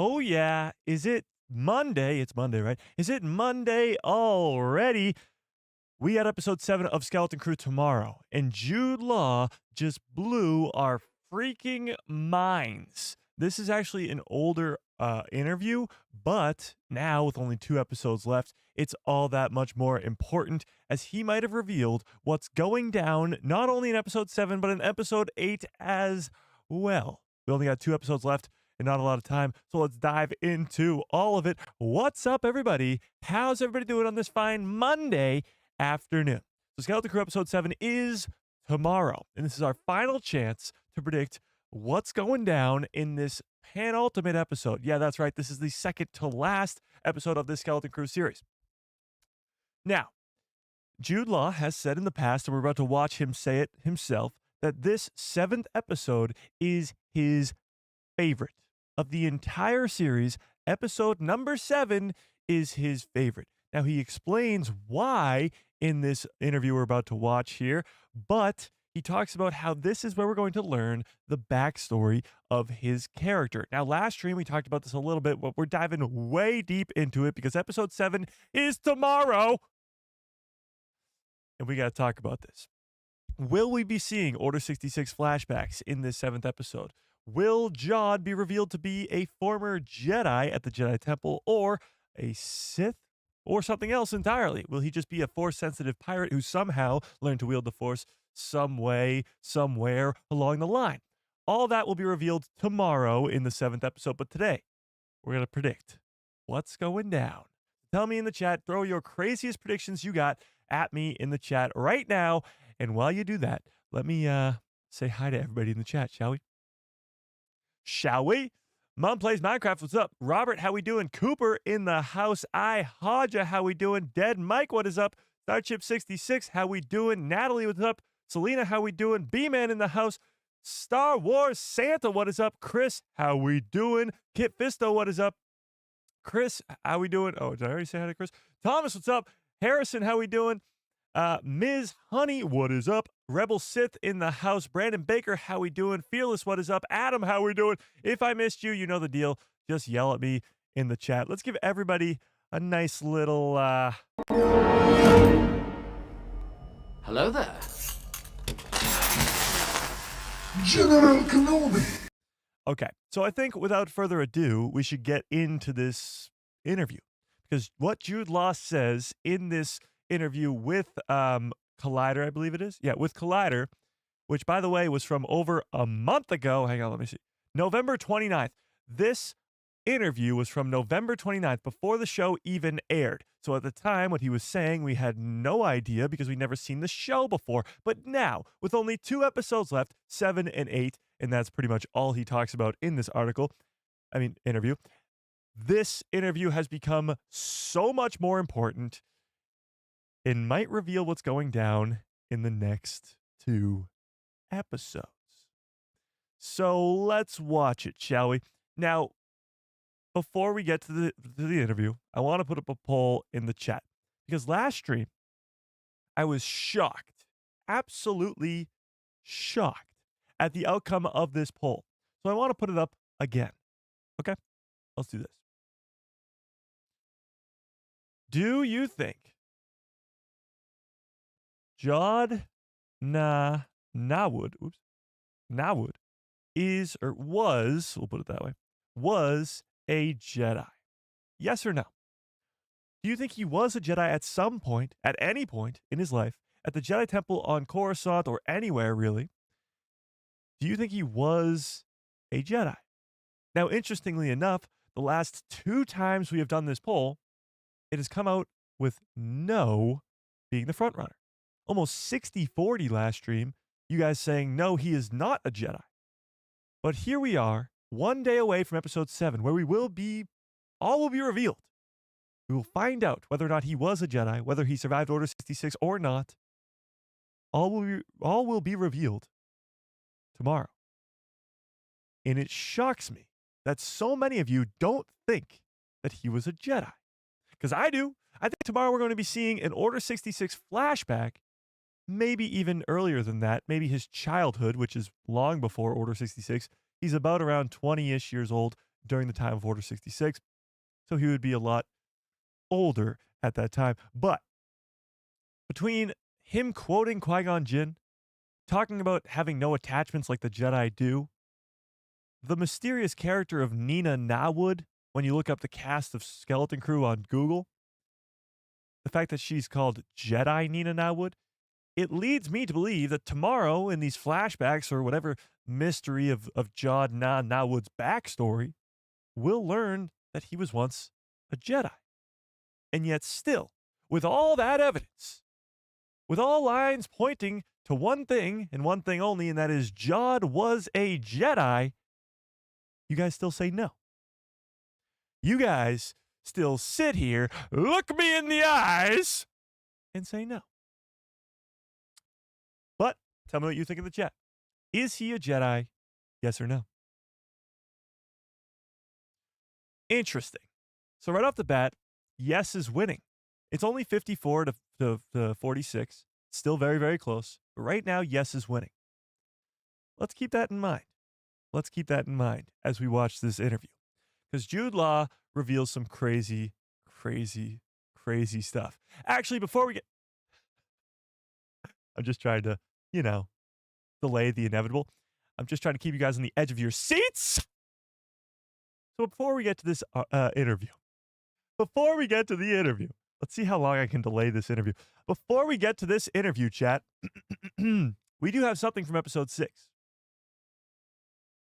Oh, yeah. Is it Monday? It's Monday, right? Is it Monday already? We got episode 7 of Skeleton Crew tomorrow, and Jude Law just blew our freaking minds. This is actually an older interview, but now with only 2 episodes left, it's all that much more important as he might have revealed what's going down not only in episode 7, but in episode 8 as well. We only got 2 episodes left and not a lot of time, so let's dive into all of it. What's up, everybody? How's everybody doing on this fine Monday afternoon? So Skeleton Crew episode 7 is tomorrow, and this is our final chance to predict what's going down in this penultimate episode. Yeah, that's right. This is the second to last episode of this Skeleton Crew series. Now, Jude Law has said in the past, and we're about to watch him say it himself, that this 7th episode is his favorite of the entire series. Episode number 7 is his favorite. Now, he explains why in this interview we're about to watch here, but he talks about how this is where we're going to learn the backstory of his character. Now, last stream we talked about this a little bit, but we're diving way deep into it because episode 7 is tomorrow. And we got to talk about this. Will we be seeing Order 66 flashbacks in this 7th episode? Will Jod be revealed to be a former Jedi at the Jedi Temple, or a Sith, or something else entirely? Will he just be a Force-sensitive pirate who somehow learned to wield the Force some way, somewhere along the line? All that will be revealed tomorrow in the 7th episode, but today we're going to predict what's going down. Tell me in the chat, throw your craziest predictions you got at me in the chat right now. And while you do that, let me say hi to everybody in the chat, shall we? Shall we? Mom Plays Minecraft, what's up? Robert, how we doing? Cooper in the house. I Hodja, how we doing? Dead Mike, what is up? Starship66, how we doing? Natalie, what's up? Selena, how we doing? B-Man in the house. Star Wars Santa, what is up? Chris, how we doing? Kit Fisto, what is up? Chris, how we doing? Oh, did I already say hi to Chris? Thomas, what's up? Harrison, how we doing? Ms. Honey, what is up? Rebel Sith in the house. Brandon Baker, how we doing? Fearless, what is up? Adam, how we doing? If I missed you, you know the deal. Just yell at me in the chat. Let's give everybody a nice little, Hello there. General Kenobi. Okay, so I think without further ado, we should get into this interview. Because what Jude Law says in this interview with Collider, I believe it is. Yeah, with Collider, which, by the way, was from over a month ago. Hang on, let me see. November 29th. This interview was from November 29th, before the show even aired. So at the time, what he was saying, we had no idea because we'd never seen the show before. But now, with only 2 episodes left, 7 and 8, and that's pretty much all he talks about in this interview. This interview has become so much more important and might reveal what's going down in the next 2 episodes. So let's watch it, shall we? Now, before we get to the interview, I want to put up a poll in the chat because last stream I was shocked, absolutely shocked at the outcome of this poll. So I want to put it up again. Okay, let's do this. Do you think Jod Nawud is, or was, we'll put it that way, was a Jedi? Yes or no? Do you think he was a Jedi at some point, at any point in his life, at the Jedi Temple on Coruscant or anywhere really? Do you think he was a Jedi? Now, interestingly enough, the last 2 times we have done this poll, it has come out with no being the front runner. Almost 60-40 last stream, you guys saying, no, he is not a Jedi. But here we are, 1 day away from episode 7, where all will be revealed. We will find out whether or not he was a Jedi, whether he survived Order 66 or not. All will be revealed tomorrow. And it shocks me that so many of you don't think that he was a Jedi. Because I do. I think tomorrow we're going to be seeing an Order 66 flashback, maybe even earlier than that, maybe his childhood, which is long before Order 66. He's about around 20-ish years old during the time of Order 66. So he would be a lot older at that time. But between him quoting Qui-Gon Jinn, talking about having no attachments like the Jedi do, the mysterious character of Nina Nawood, when you look up the cast of Skeleton Crew on Google, the fact that she's called Jedi Nina Nawood, it leads me to believe that tomorrow in these flashbacks or whatever mystery of Jude Law Nawood's backstory, we'll learn that he was once a Jedi. And yet still, with all that evidence, with all lines pointing to one thing and one thing only, and that is Jude was a Jedi, you guys still say no. You guys still sit here, look me in the eyes, and say no. But tell me what you think in the chat. Is he a Jedi? Yes or no? Interesting. So right off the bat, yes is winning. It's only 54 to 46. Still very, very close. But right now, yes is winning. Let's keep that in mind. Let's keep that in mind as we watch this interview. Because Jude Law reveals some crazy, crazy, crazy stuff. Actually, before we get... I'm just trying to, delay the inevitable. I'm just trying to keep you guys on the edge of your seats. So before we get to this interview, let's see how long I can delay this interview. Before we get to this interview, chat, we do have something from episode 6.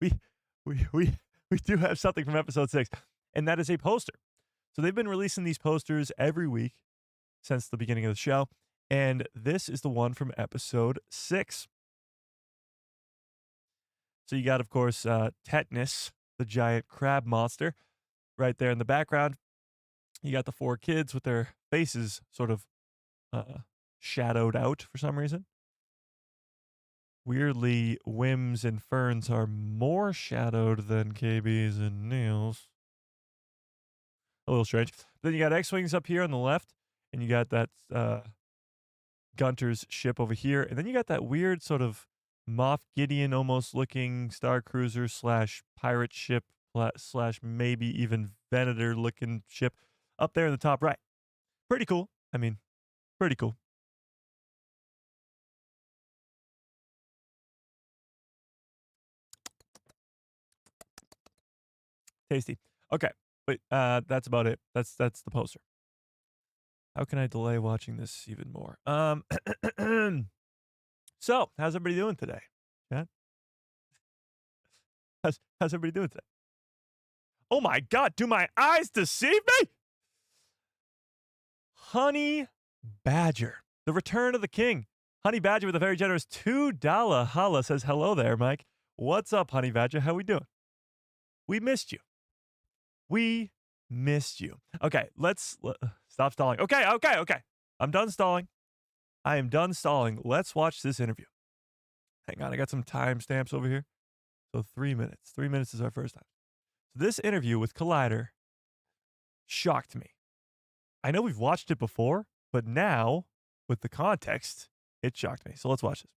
We do have something from episode 6, and that is a poster. So they've been releasing these posters every week since the beginning of the show, and this is the one from episode 6. So you got, of course, Tetanus, the giant crab monster, right there in the background. You got the 4 kids with their faces sort of shadowed out for some reason. Weirdly, Wims and Ferns are more shadowed than KBs and Neils. A little strange. Then you got X-Wings up here on the left, and you got that Gunter's ship over here, and then you got that weird sort of Moff Gideon almost looking Star Cruiser / pirate ship / maybe even Venator looking ship up there in the top right. Pretty cool. I mean, pretty cool. Tasty. Okay, but that's about it. That's the poster. How can I delay watching this even more? So, how's everybody doing today? Yeah? How's everybody doing today? Oh my God, do my eyes deceive me? Honey Badger, the return of the king. Honey Badger with a very generous $2 holla says, hello there, Mike. What's up, Honey Badger? How we doing? We missed you. We missed you. Okay, let's stop stalling. Okay. I'm done stalling. I am done stalling. Let's watch this interview. Hang on, I got some timestamps over here. So 3 minutes. 3 minutes is our first time. So this interview with Collider shocked me. I know we've watched it before, but now, with the context, it shocked me. So let's watch this.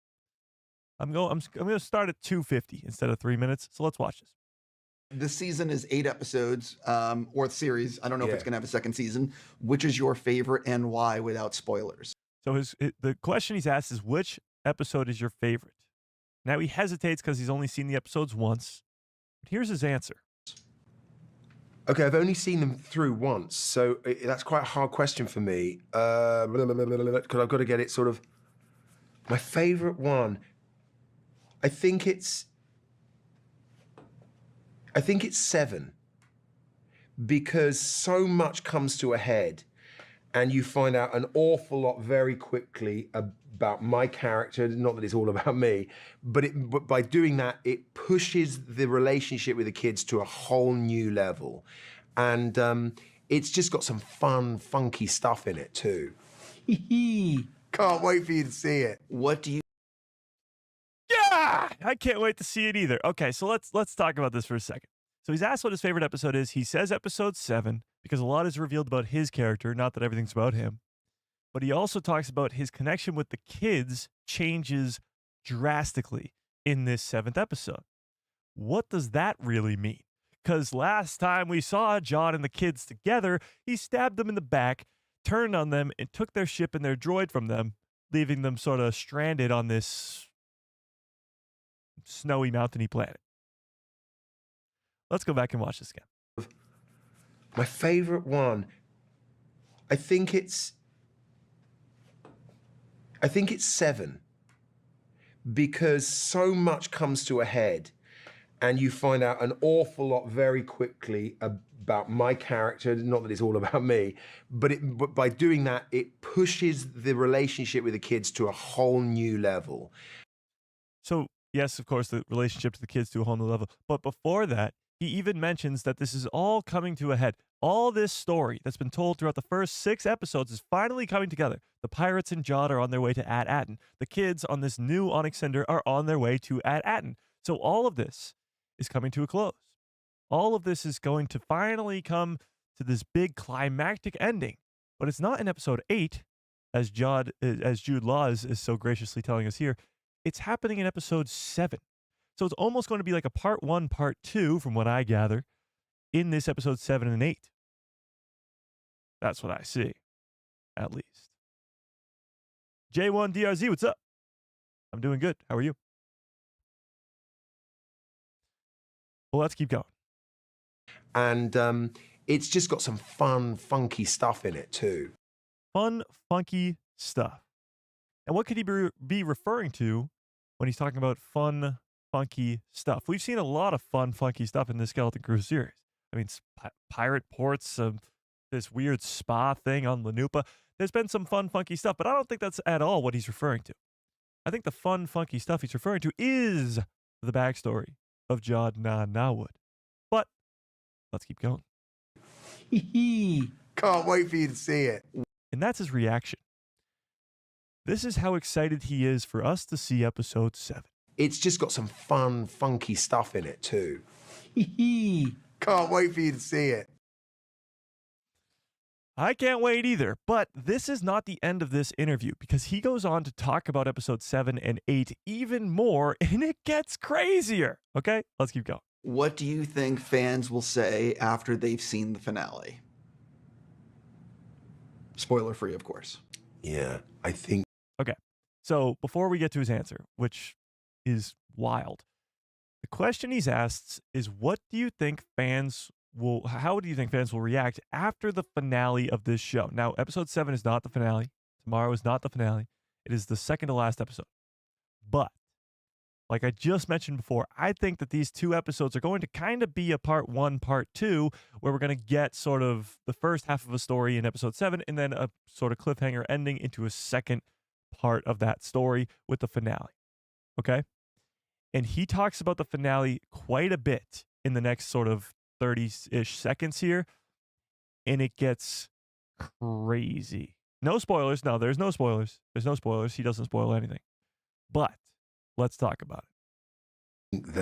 I'm going to start at 2:50 instead of 3 minutes. So let's watch this. This season is 8 episodes, or series. I don't know if it's going to have a second season. Which is your favorite and why, without spoilers? So the question he's asked is, which episode is your favorite? Now he hesitates because he's only seen the episodes once. But here's his answer. Okay, I've only seen them through once, so that's quite a hard question for me. Because I've got to get it sort of... My favorite one, I think it's 7, because so much comes to a head and you find out an awful lot very quickly about my character. Not that it's all about me, but by doing that, it pushes the relationship with the kids to a whole new level. And it's just got some fun, funky stuff in it too. Can't wait for you to see it. What do you... Yeah, I can't wait to see it either. Okay, so let's talk about this for a second. So he's asked what his favorite episode is. He says episode 7 because a lot is revealed about his character, not that everything's about him. But he also talks about his connection with the kids changes drastically in this 7th episode. What does that really mean? because last time we saw John and the kids together, he stabbed them in the back, turned on them, and took their ship and their droid from them, leaving them sort of stranded on this snowy, mountainy planet. Let's go back and watch this again. My favorite one, I think it's 7, because so much comes to a head and you find out an awful lot very quickly about my character. Not that it's all about me, but by doing that, it pushes the relationship with the kids to a whole new level. So, yes, of course, the relationship to the kids to a whole new level. But before that, he even mentions that this is all coming to a head. All this story that's been told throughout the first 6 episodes is finally coming together. The pirates and John are on their way to At Attin. The kids on this new Onyx Cinder are on their way to At Attin. So all of this is coming to a close. All of this is going to finally come to this big climactic ending. But it's not in episode 8, as Jude Law is so graciously telling us here. It's happening in episode 7. So it's almost going to be like a part 1, part 2, from what I gather, in this episode 7 and 8. That's what I see, at least. J1DRZ, what's up? I'm doing good. How are you? Well, let's keep going. And it's just got some fun, funky stuff in it too. Fun, funky stuff. And what could he be referring to when he's talking about fun, funky stuff? We've seen a lot of fun, funky stuff in this Skeleton Crew series. I mean, pirate ports, this weird spa thing on Lanupa. There's been some fun, funky stuff, but I don't think that's at all what he's referring to. I think the fun, funky stuff he's referring to is the backstory of John Nawood. But let's keep going. Can't wait for you to see it. And that's his reaction. This is how excited he is for us to see episode 7. It's just got some fun, funky stuff in it too. Can't wait for you to see it. I can't wait either, but this is not the end of this interview, because he goes on to talk about episode 7 and 8 even more, and it gets crazier. Okay, let's keep going. What do you think fans will say after they've seen the finale? Spoiler free, of course. Yeah, I think. Okay, so before we get to his answer, which is wild, the question he's asked is, how do you think fans will react after the finale of this show? Now, episode 7 is not the finale. Tomorrow is not the finale. It is the second to last episode. But, like I just mentioned before, I think that these 2 episodes are going to kind of be a part 1, part 2, where we're going to get sort of the first half of a story in episode 7, and then a sort of cliffhanger ending into a second part of that story with the finale. Okay? And he talks about the finale quite a bit in the next sort of 30-ish seconds here, and it gets crazy. No spoilers. No, there's no spoilers. There's no spoilers. He doesn't spoil anything. But let's talk about it.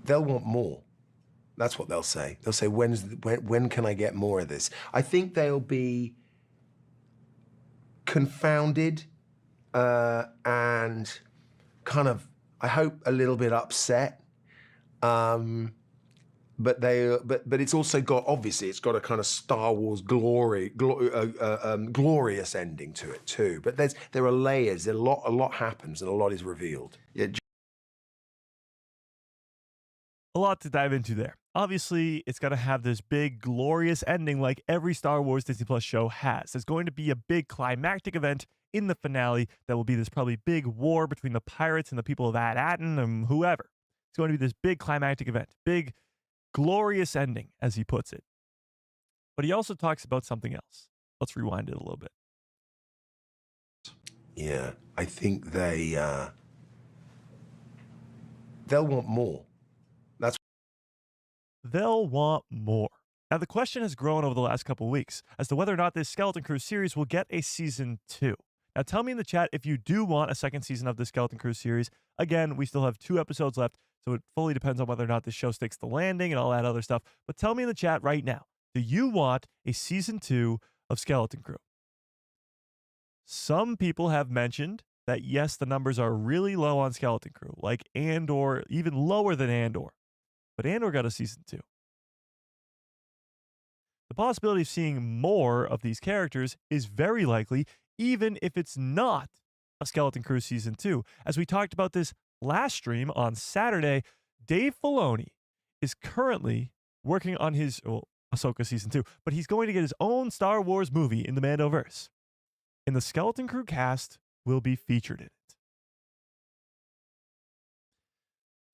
They'll want more. That's what they'll say. They'll say, when can I get more of this? I think they'll be confounded and kind of, I hope, a little bit upset. But it's also got, obviously, it's got a kind of Star Wars glorious ending to it too. But there are layers. A lot happens, and a lot is revealed. Yeah. A lot to dive into there. Obviously, it's going to have this big, glorious ending like every Star Wars Disney Plus show has. There's going to be a big climactic event in the finale that will be this probably big war between the pirates and the people of At Attin and whoever. It's going to be this big climactic event, big, glorious ending, as he puts it. But he also talks about something else. Let's rewind it a little bit. Yeah, I think they'll want more. They'll want more. Now, the question has grown over the last couple of weeks as to whether or not this Skeleton Crew series will get a season 2. Now, tell me in the chat if you do want a second season of the Skeleton Crew series. Again, we still have 2 episodes left, so it fully depends on whether or not this show sticks the landing and all that other stuff. But tell me in the chat right now, do you want a season 2 of Skeleton Crew? Some people have mentioned that, yes, the numbers are really low on Skeleton Crew, like Andor, even lower than Andor. But Andor got a season 2. The possibility of seeing more of these characters is very likely, even if it's not a Skeleton Crew season 2. As we talked about this last stream on Saturday, Dave Filoni is currently working on his Ahsoka season 2, but he's going to get his own Star Wars movie in the Mandoverse. And the Skeleton Crew cast will be featured in it.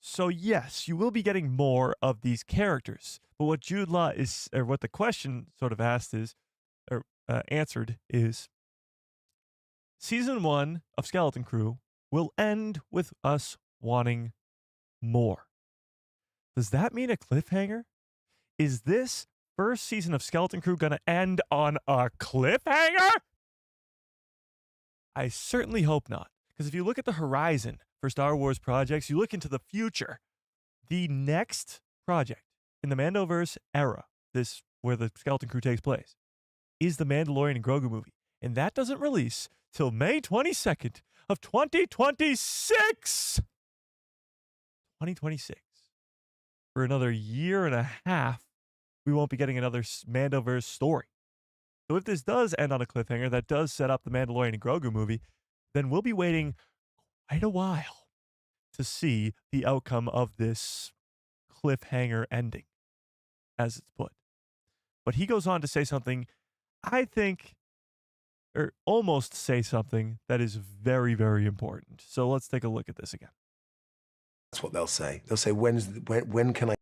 So yes, you will be getting more of these characters. But what Jude Law is, or what the question sort of asked is, or answered is, season 1 of Skeleton Crew will end with us wanting more. Does that mean a cliffhanger? Is this first season of Skeleton Crew going to end on a cliffhanger? I certainly hope not. Because if you look at the horizon for Star Wars projects, you look into the future, the next project in the Mandoverse era, this where the Skeleton Crew takes place, is the Mandalorian and Grogu movie. And that doesn't release till May 22nd of 2026. 2026. For another year and a half, we won't be getting another Mandoverse story. So if this does end on a cliffhanger that does set up the Mandalorian and Grogu movie, then we'll be waiting quite a while to see the outcome of this cliffhanger ending, as it's put. But he goes on to say something, I think, or almost say something that is very, very important. So let's take a look at this again. That's what they'll say. They'll say, when can I?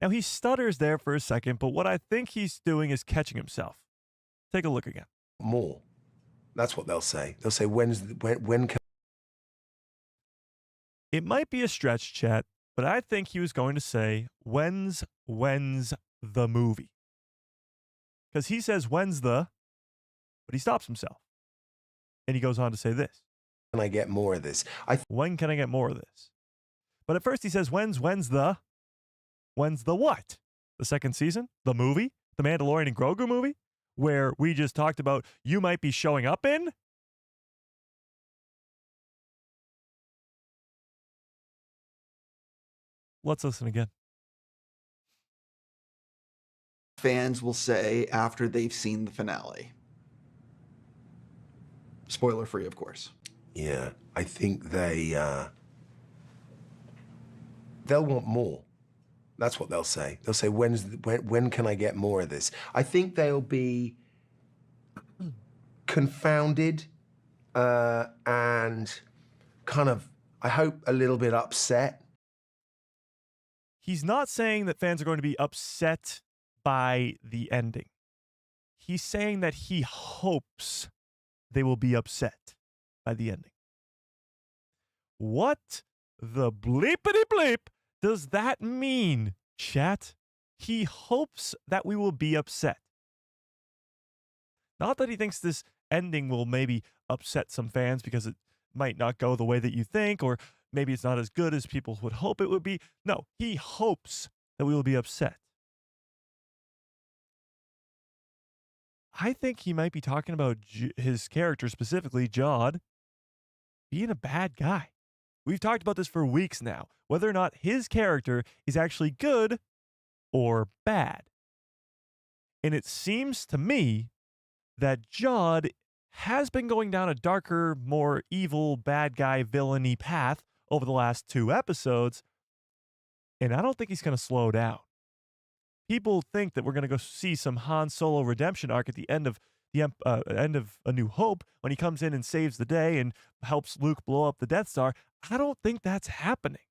Now, he stutters there for a second, but what I think he's doing is catching himself. Take a look again. More. That's what they'll say. They'll say, when can? It might be a stretch, chat, but I think he was going to say, when's the movie? Because he says, when's the, but he stops himself. And he goes on to say this. Can I get more of this? When can I get more of this? But at first he says, when's the what? The second season? The movie? The Mandalorian and Grogu movie? Where we just talked about you might be showing up in? Let's listen again. Fans will say after they've seen the finale. Spoiler free, of course. Yeah, I think they'll want more. That's what they'll say. They'll say, when can I get more of this? I think they'll be confounded and kind of, I hope, a little bit upset. He's not saying that fans are going to be upset by the ending. He's saying that he hopes they will be upset by the ending. What the bleepity bleep does that mean, chat? He hopes that we will be upset. Not that he thinks this ending will maybe upset some fans because it might not go the way that you think, or maybe it's not as good as people would hope it would be. No, he hopes that we will be upset. I think he might be talking about his character, specifically Jod, being a bad guy. We've talked about this for weeks now, whether or not his character is actually good or bad. And it seems to me that Jod has been going down a darker, more evil, bad guy, villainy path over the last 2 episodes, and I don't think he's going to slow down. People think that we're going to go see some Han Solo redemption arc at the end of A New Hope when he comes in and saves the day and helps Luke blow up the Death Star. I don't think that's happening.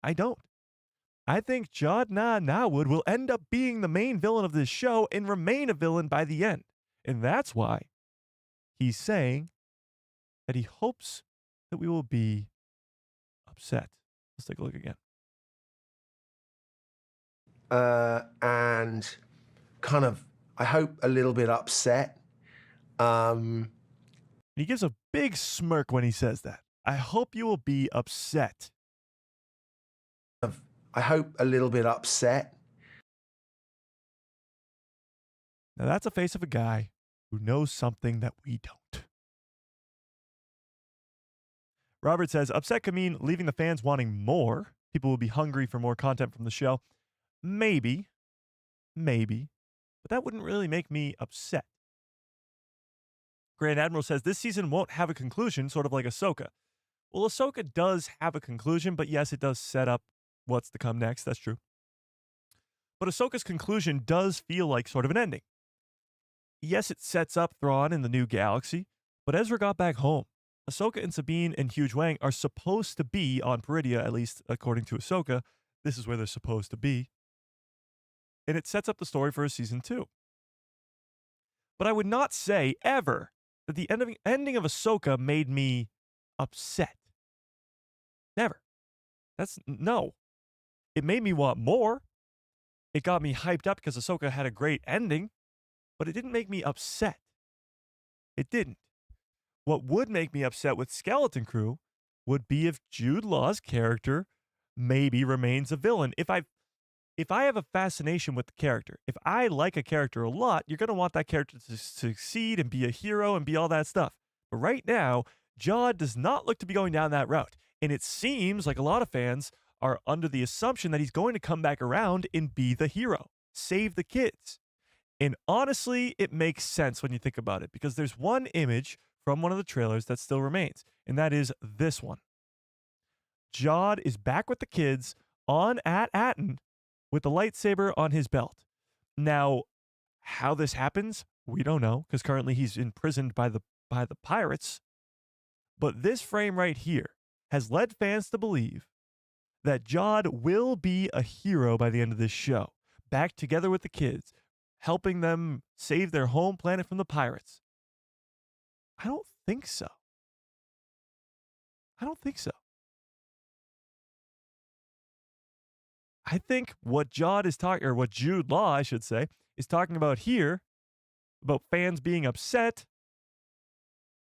I don't. I think Jod Nahwood will end up being the main villain of this show and remain a villain by the end. And that's why he's saying that he hopes that we will be upset. Let's take a look again. And kind of, I hope, a little bit upset. He gives a big smirk when he says that. I hope you will be upset. I hope a little bit upset. Now that's a face of a guy who knows something that we don't. Robert says, upset could mean leaving the fans wanting more. People will be hungry for more content from the show. Maybe. But that wouldn't really make me upset. Grand Admiral says, this season won't have a conclusion, sort of like Ahsoka. Well, Ahsoka does have a conclusion, but yes, it does set up what's to come next. That's true. But Ahsoka's conclusion does feel like sort of an ending. Yes, it sets up Thrawn in the new galaxy, but Ezra got back home. Ahsoka and Sabine and Huge Wang are supposed to be on Peridia, at least according to Ahsoka. This is where they're supposed to be. And it sets up the story for a season 2. But I would not say ever that the ending of Ahsoka made me upset. Never. No. It made me want more. It got me hyped up because Ahsoka had a great ending, but it didn't make me upset. It didn't. What would make me upset with Skeleton Crew would be if Jude Law's character maybe remains a villain. If I have a fascination with the character, if I like a character a lot, you're going to want that character to succeed and be a hero and be all that stuff. But right now, Jod does not look to be going down that route. And it seems like a lot of fans are under the assumption that he's going to come back around and be the hero, save the kids. And honestly, it makes sense when you think about it, because there's one image from one of the trailers that still remains, and that is this one. Jod is back with the kids on At Attin with the lightsaber on his belt. Now, how this happens, we don't know, because currently he's imprisoned by the pirates. But this frame right here has led fans to believe that Jod will be a hero by the end of this show, back together with the kids, helping them save their home planet from the pirates. I don't think so. I think what what Jude Law, I should say, is talking about here, about fans being upset,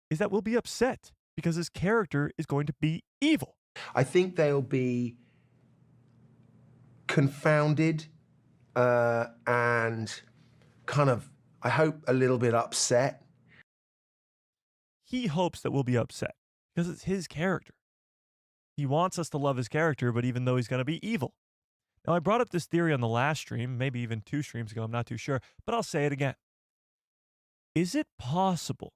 is that we'll be upset because his character is going to be evil. I think they'll be confounded and kind of, I hope, a little bit upset. He hopes that we'll be upset because it's his character. He wants us to love his character, but even though he's going to be evil. Now, I brought up this theory on the last stream, maybe even 2 streams ago, I'm not too sure, but I'll say it again. Is it possible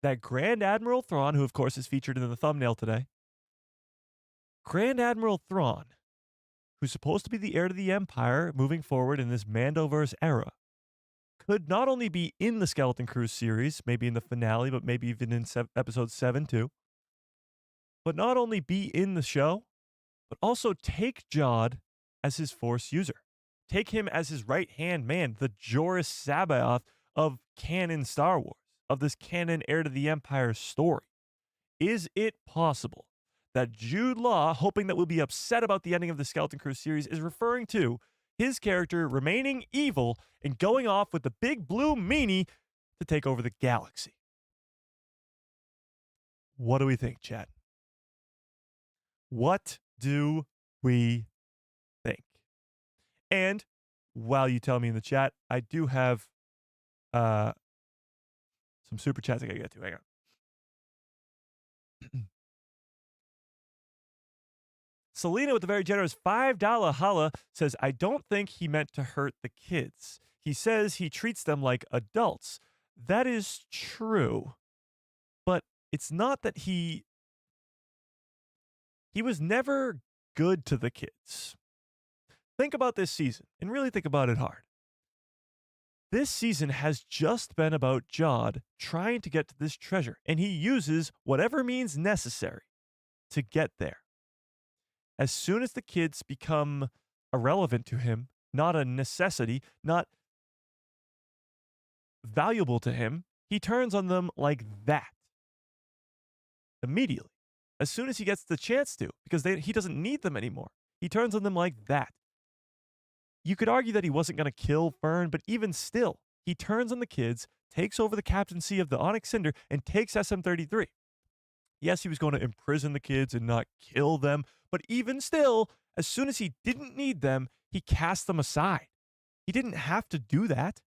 that Grand Admiral Thrawn, who of course is featured in the thumbnail today, Grand Admiral Thrawn, who's supposed to be the heir to the Empire moving forward in this Mandoverse era, could not only be in the Skeleton Crew series, maybe in the finale, but maybe even in episode 7 too, but not only be in the show, but also take Jod as his Force user. Take him as his right-hand man, the Joris Sabaoth of canon Star Wars, of this canon heir to the Empire story. Is it possible that Jude Law, hoping that we'll be upset about the ending of the Skeleton Crew series, is referring to his character remaining evil and going off with the big blue meanie to take over the galaxy? What do we think, chat? What do we think? And while you tell me in the chat, I do have some super chats I gotta get to. Hang on. Selena with the very generous $5 holla says, I don't think he meant to hurt the kids. He says he treats them like adults. That is true. But it's not that he was never good to the kids. Think about this season and really think about it hard. This season has just been about Jod trying to get to this treasure, and he uses whatever means necessary to get there. As soon as the kids become irrelevant to him, not a necessity, not valuable to him, he turns on them like that. Immediately. As soon as he gets the chance to, because he doesn't need them anymore. He turns on them like that. You could argue that he wasn't going to kill Fern, but even still, he turns on the kids, takes over the captaincy of the Onyx Cinder, and takes SM-33. Yes, he was going to imprison the kids and not kill them, but even still, as soon as he didn't need them, he cast them aside. He didn't have to do that.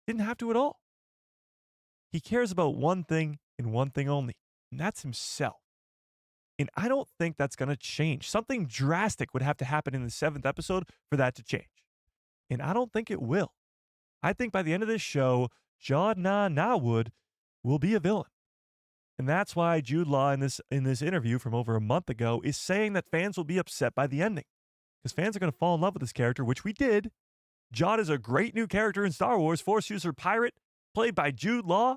Didn't have to at all. He cares about one thing and one thing only, and that's himself. And I don't think that's going to change. Something drastic would have to happen in the 7th episode for that to change. And I don't think it will. I think by the end of this show, John Nawood will be a villain. And that's why Jude Law in this interview from over a month ago is saying that fans will be upset by the ending. Because fans are going to fall in love with this character, which we did. John is a great new character in Star Wars, Force user pirate, played by Jude Law.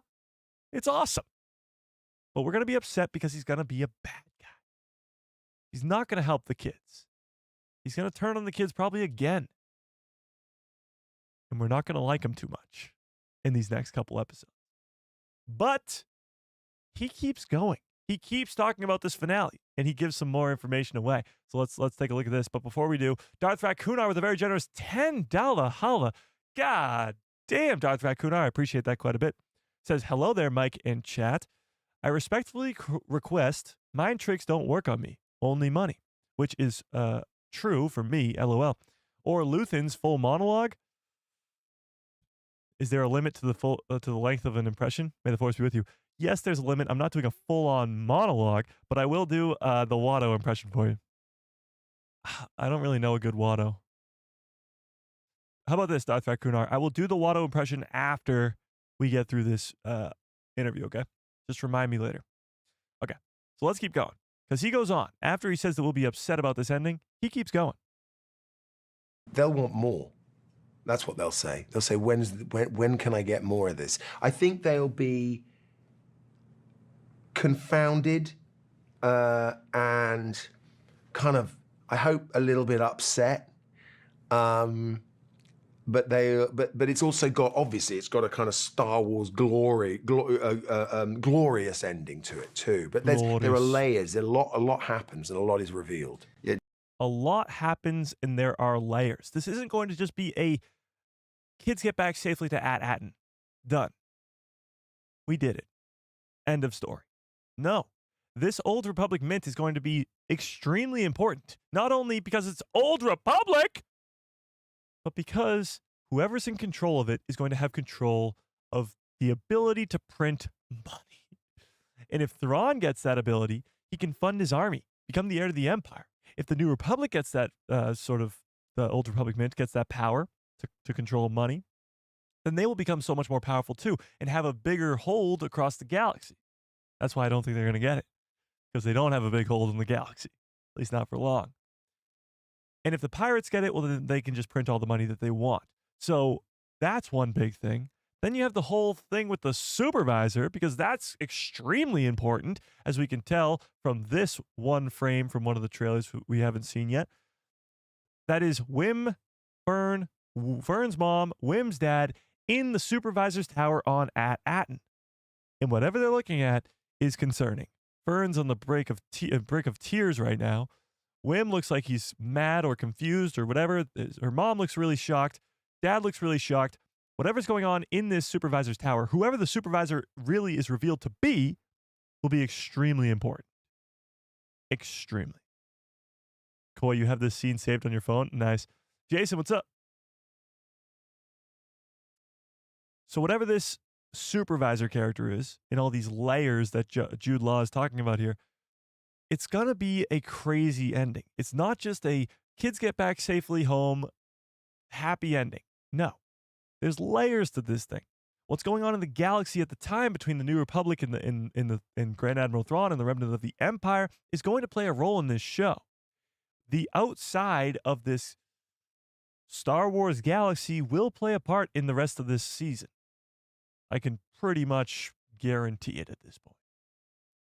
It's awesome. But we're going to be upset because he's going to be a bad guy. He's not going to help the kids. He's going to turn on the kids probably again. And we're not going to like him too much in these next couple episodes. But he keeps going. He keeps talking about this finale, and he gives some more information away. So let's take a look at this. But before we do, Darth Raccoonar with a very generous $10 holla. God damn, Darth Raccoonar, I appreciate that quite a bit. Says, hello there, Mike and chat. I respectfully request mind tricks don't work on me, only money, which is true for me, LOL. Or Luthen's full monologue. Is there a limit to the length of an impression? May the Force be with you. Yes, there's a limit. I'm not doing a full-on monologue, but I will do the Watto impression for you. I don't really know a good Watto. How about this, Darth Raccoonar? I will do the Watto impression after we get through this interview, okay? Just remind me later. Okay, so let's keep going. Because he goes on. After he says that we'll be upset about this ending, he keeps going. They'll want more. That's what they'll say. They'll say, when can I get more of this? I think they'll be confounded and kind of, I hope, a little bit upset. But it's also got, obviously, it's got a kind of Star Wars glorious ending to it too. But there are layers. A lot happens, and a lot is revealed. Yeah. A lot happens, and there are layers. This isn't going to just be a kids get back safely to At Attin. Done. We did it. End of story. No. This Old Republic mint is going to be extremely important. Not only because it's Old Republic, but because whoever's in control of it is going to have control of the ability to print money. And if Thrawn gets that ability, he can fund his army, become the heir to the Empire. If the New Republic gets that the Old Republic mint gets that power to control money, then they will become so much more powerful too and have a bigger hold across the galaxy. That's why I don't think they're going to get it, because they don't have a big hold in the galaxy, at least not for long. And if the pirates get it, well, then they can just print all the money that they want. So that's one big thing. Then you have the whole thing with the supervisor, because that's extremely important, as we can tell from this one frame from one of the trailers we haven't seen yet. That is Fern's mom, Wim's dad, in the supervisor's tower on At Attin. And whatever they're looking at is concerning. Fern's on the brink of tears right now. Wim looks like he's mad or confused or whatever. Her mom looks really shocked. Dad looks really shocked. Whatever's going on in this supervisor's tower, whoever the supervisor really is revealed to be, will be extremely important. Extremely. Coy, you have this scene saved on your phone? Nice. Jason, what's up? So whatever this supervisor character is, in all these layers that Jude Law is talking about here, it's going to be a crazy ending. It's not just a kids get back safely home, happy ending. No. There's layers to this thing. What's going on in the galaxy at the time between the New Republic and Grand Admiral Thrawn and the remnant of the Empire is going to play a role in this show. The outside of this Star Wars galaxy will play a part in the rest of this season. I can pretty much guarantee it at this point.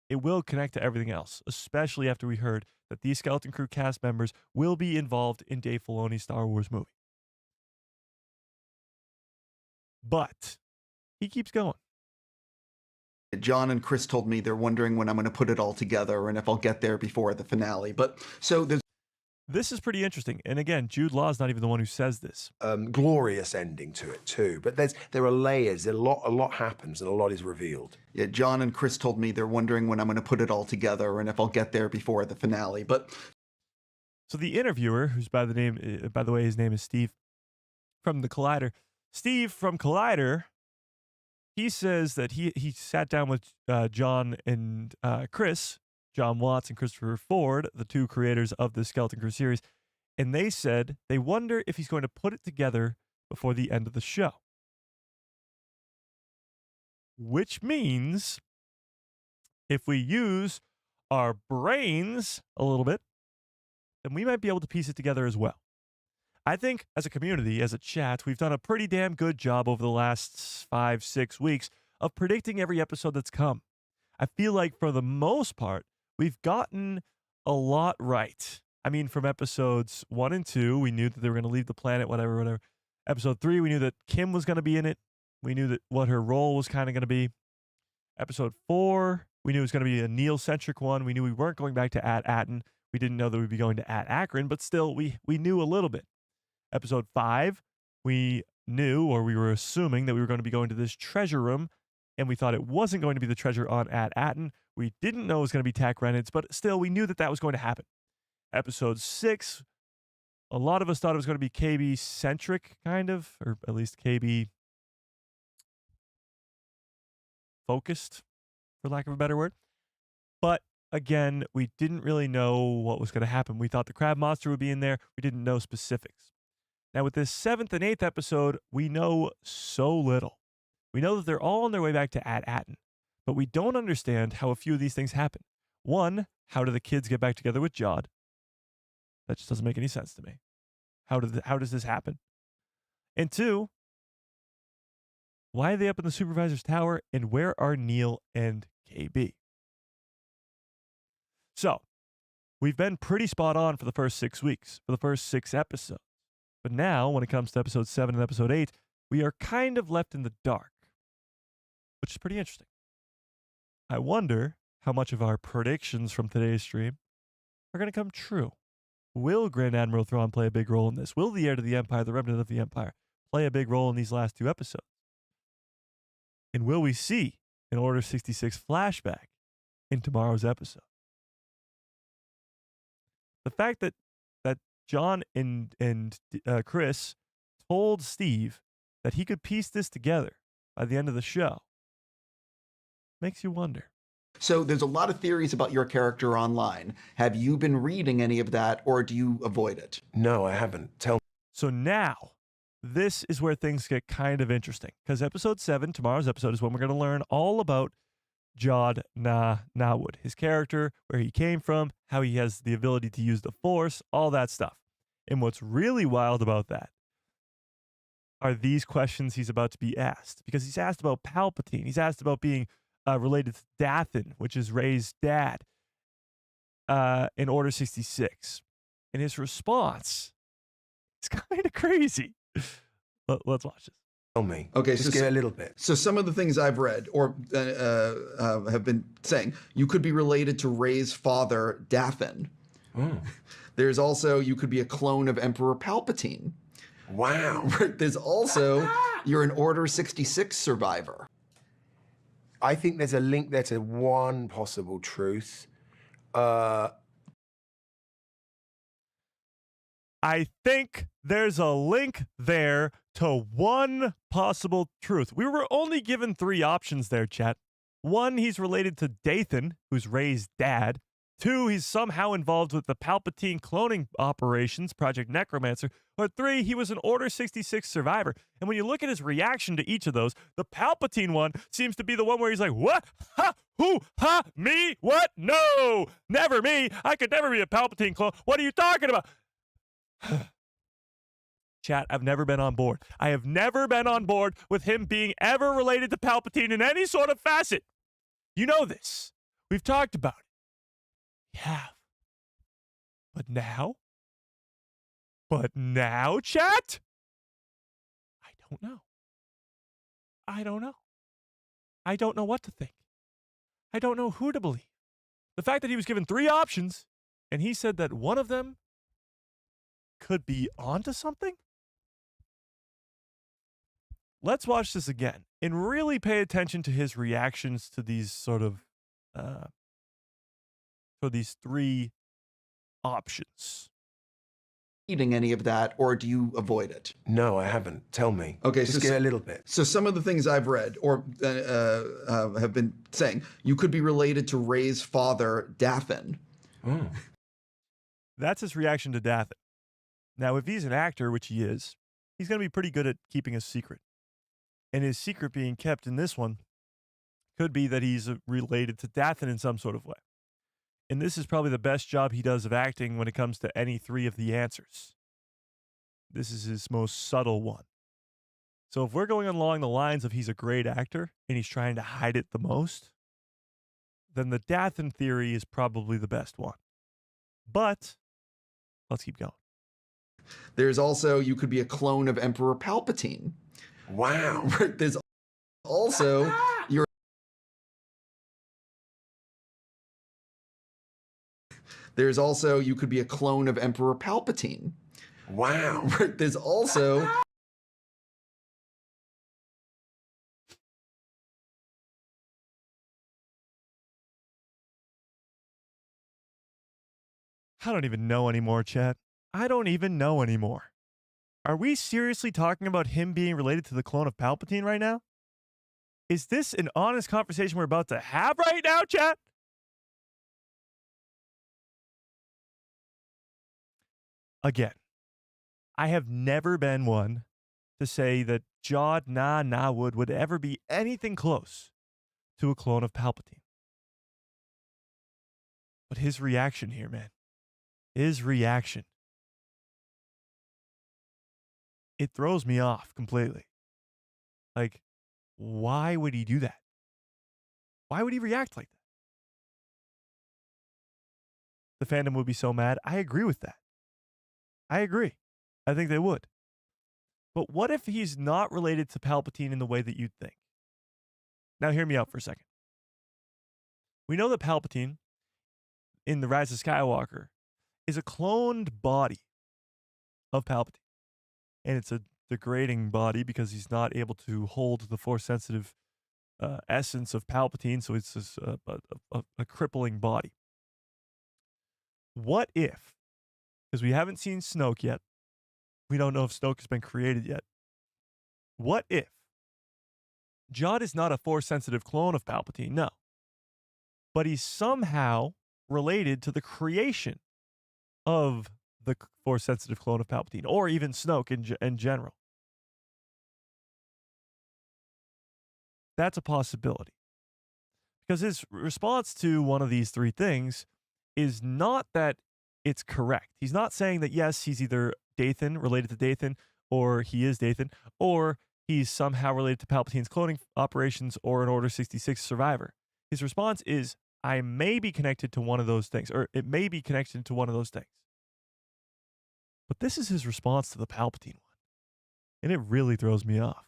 It will connect to everything else, especially after we heard that these Skeleton Crew cast members will be involved in Dave Filoni's Star Wars movie. But he keeps going. John and Chris told me they're wondering when I'm going to put it all together and if I'll get there before the finale. But so this is pretty interesting. And again, Jude Law is not even the one who says this. Glorious ending to it too. But there are layers. A lot happens, and a lot is revealed. Yeah, John and Chris told me they're wondering when I'm going to put it all together and if I'll get there before the finale. But so the interviewer, who's by the way, his name is Steve from the Collider. Steve from Collider, he says that he sat down with John and Chris John Watts and Christopher Ford, the two creators of the Skeleton Crew series, and they said they wonder if he's going to put it together before the end of the show. Which means if we use our brains a little bit, then we might be able to piece it together as well. I think as a community, as a chat, we've done a pretty damn good job over the last 5-6 weeks of predicting every episode that's come. I feel like for the most part, we've gotten a lot right. I mean, from episodes 1 and 2, we knew that they were going to leave the planet, whatever. Episode 3, we knew that Kim was going to be in it. We knew that what her role was kind of going to be. Episode 4, we knew it was going to be a Neil-centric one. We knew we weren't going back to At Attin. We didn't know that we'd be going to At Akron, but still, we knew a little bit. Episode 5, we knew, or we were assuming, that we were going to be going to this treasure room, and we thought it wasn't going to be the treasure on At Attin. We didn't know it was going to be Tack Rennett's, but still, we knew that that was going to happen. Episode 6, a lot of us thought it was going to be KB-centric, kind of, or at least KB-focused, for lack of a better word. But again, we didn't really know what was going to happen. We thought the crab monster would be in there. We didn't know specifics. Now, with this 7th and 8th episode, we know so little. We know that they're all on their way back to At Attin, but we don't understand how a few of these things happen. One, how do the kids get back together with Jod? That just doesn't make any sense to me. How does this happen? And 2, why are they up in the supervisor's tower, and where are Neil and KB? So, we've been pretty spot on for the first 6 weeks, for the first 6 episodes. But now, when it comes to episode 7 and episode 8, we are kind of left in the dark, which is pretty interesting. I wonder how much of our predictions from today's stream are going to come true. Will Grand Admiral Thrawn play a big role in this? Will the heir to the Empire, the remnant of the Empire, play a big role in these last 2 episodes? And will we see an Order 66 flashback in tomorrow's episode? The fact that John and Chris told Steve that he could piece this together by the end of the show makes you wonder. So there's a lot of theories about your character online. Have you been reading any of that, or do you avoid it? No, I haven't. Tell me. So now, this is where things get kind of interesting, because episode 7, tomorrow's episode, is when we're going to learn all about Jod Nawood, his character, where he came from, how he has the ability to use the Force, all that stuff. And what's really wild about that are these questions he's about to be asked, because he's asked about Palpatine. He's asked about being related to Dathan, which is Rey's dad, in Order 66. And his response is kind of crazy. Let's watch this. Tell me. Okay, just get a little bit. So some of the things I've read or have been saying, you could be related to Rey's father, Dathan. Oh. There's also, you could be a clone of Emperor Palpatine. Wow. There's also, you're an Order 66 survivor. I think there's a link there to one possible truth. I think there's a link there to one possible truth. We were only given 3 options there, chat. 1, he's related to Dathan, who's Rey's dad. 2, he's somehow involved with the Palpatine cloning operations, Project Necromancer. Or 3, he was an Order 66 survivor. And when you look at his reaction to each of those, the Palpatine one seems to be the one where he's like, what? Ha? Who? Ha? Me? What? No! Never me! I could never be a Palpatine clone. What are you talking about? Chat, I've never been on board. I have never been on board with him being ever related to Palpatine in any sort of facet. You know this. We've talked about it. We have. But now, chat? I don't know. I don't know. I don't know what to think. I don't know who to believe. The fact that he was given 3 options, and he said that one of them could be onto something? Let's watch this again and really pay attention to his reactions to these sort of, for these 3 options. reading any of that, or do you avoid it? No, I haven't. Tell me. Okay, just get a little bit. So some of the things I've read or have been saying, you could be related to Rey's father, Dathan. Oh. That's his reaction to Dathan. Now, if he's an actor, which he is, he's going to be pretty good at keeping a secret. And his secret being kept in this one could be that he's related to Dathan in some sort of way. And this is probably the best job he does of acting when it comes to any three of the answers. This is his most subtle one. So if we're going along the lines of he's a great actor and he's trying to hide it the most, then the Dathan theory is probably the best one. But let's keep going. There's also, you could be a clone of Emperor Palpatine. Wow. There's also, you're There's also, you could be a clone of Emperor Palpatine. Wow. There's also, I don't even know anymore, chat. I don't even know anymore. Are we seriously talking about him being related to the clone of Palpatine right now? Is this an honest conversation we're about to have right now, chat? Again, I have never been one to say that Jod Nawood would ever be anything close to a clone of Palpatine. But his reaction here, man, his reaction, it throws me off completely. Like, why would he do that? Why would he react like that? The fandom would be so mad. I agree with that. I agree. I think they would. But what if he's not related to Palpatine in the way that you'd think? Now, hear me out for a second. We know that Palpatine, in The Rise of Skywalker, is a cloned body of Palpatine. And it's a degrading body because he's not able to hold the Force-sensitive essence of Palpatine, so it's just a crippling body. What if, because we haven't seen Snoke yet, we don't know if Snoke has been created yet. What if Jod is not a Force-sensitive clone of Palpatine? No. But he's somehow related to the creation of the Force-sensitive clone of Palpatine, or even Snoke in general. That's a possibility. Because his response to one of these three things is not that it's correct. He's not saying that, yes, he's either Dathan, related to Dathan, or he is Dathan, or he's somehow related to Palpatine's cloning operations or an Order 66 survivor. His response is, I may be connected to one of those things, or it may be connected to one of those things. But this is his response to the Palpatine one. And it really throws me off.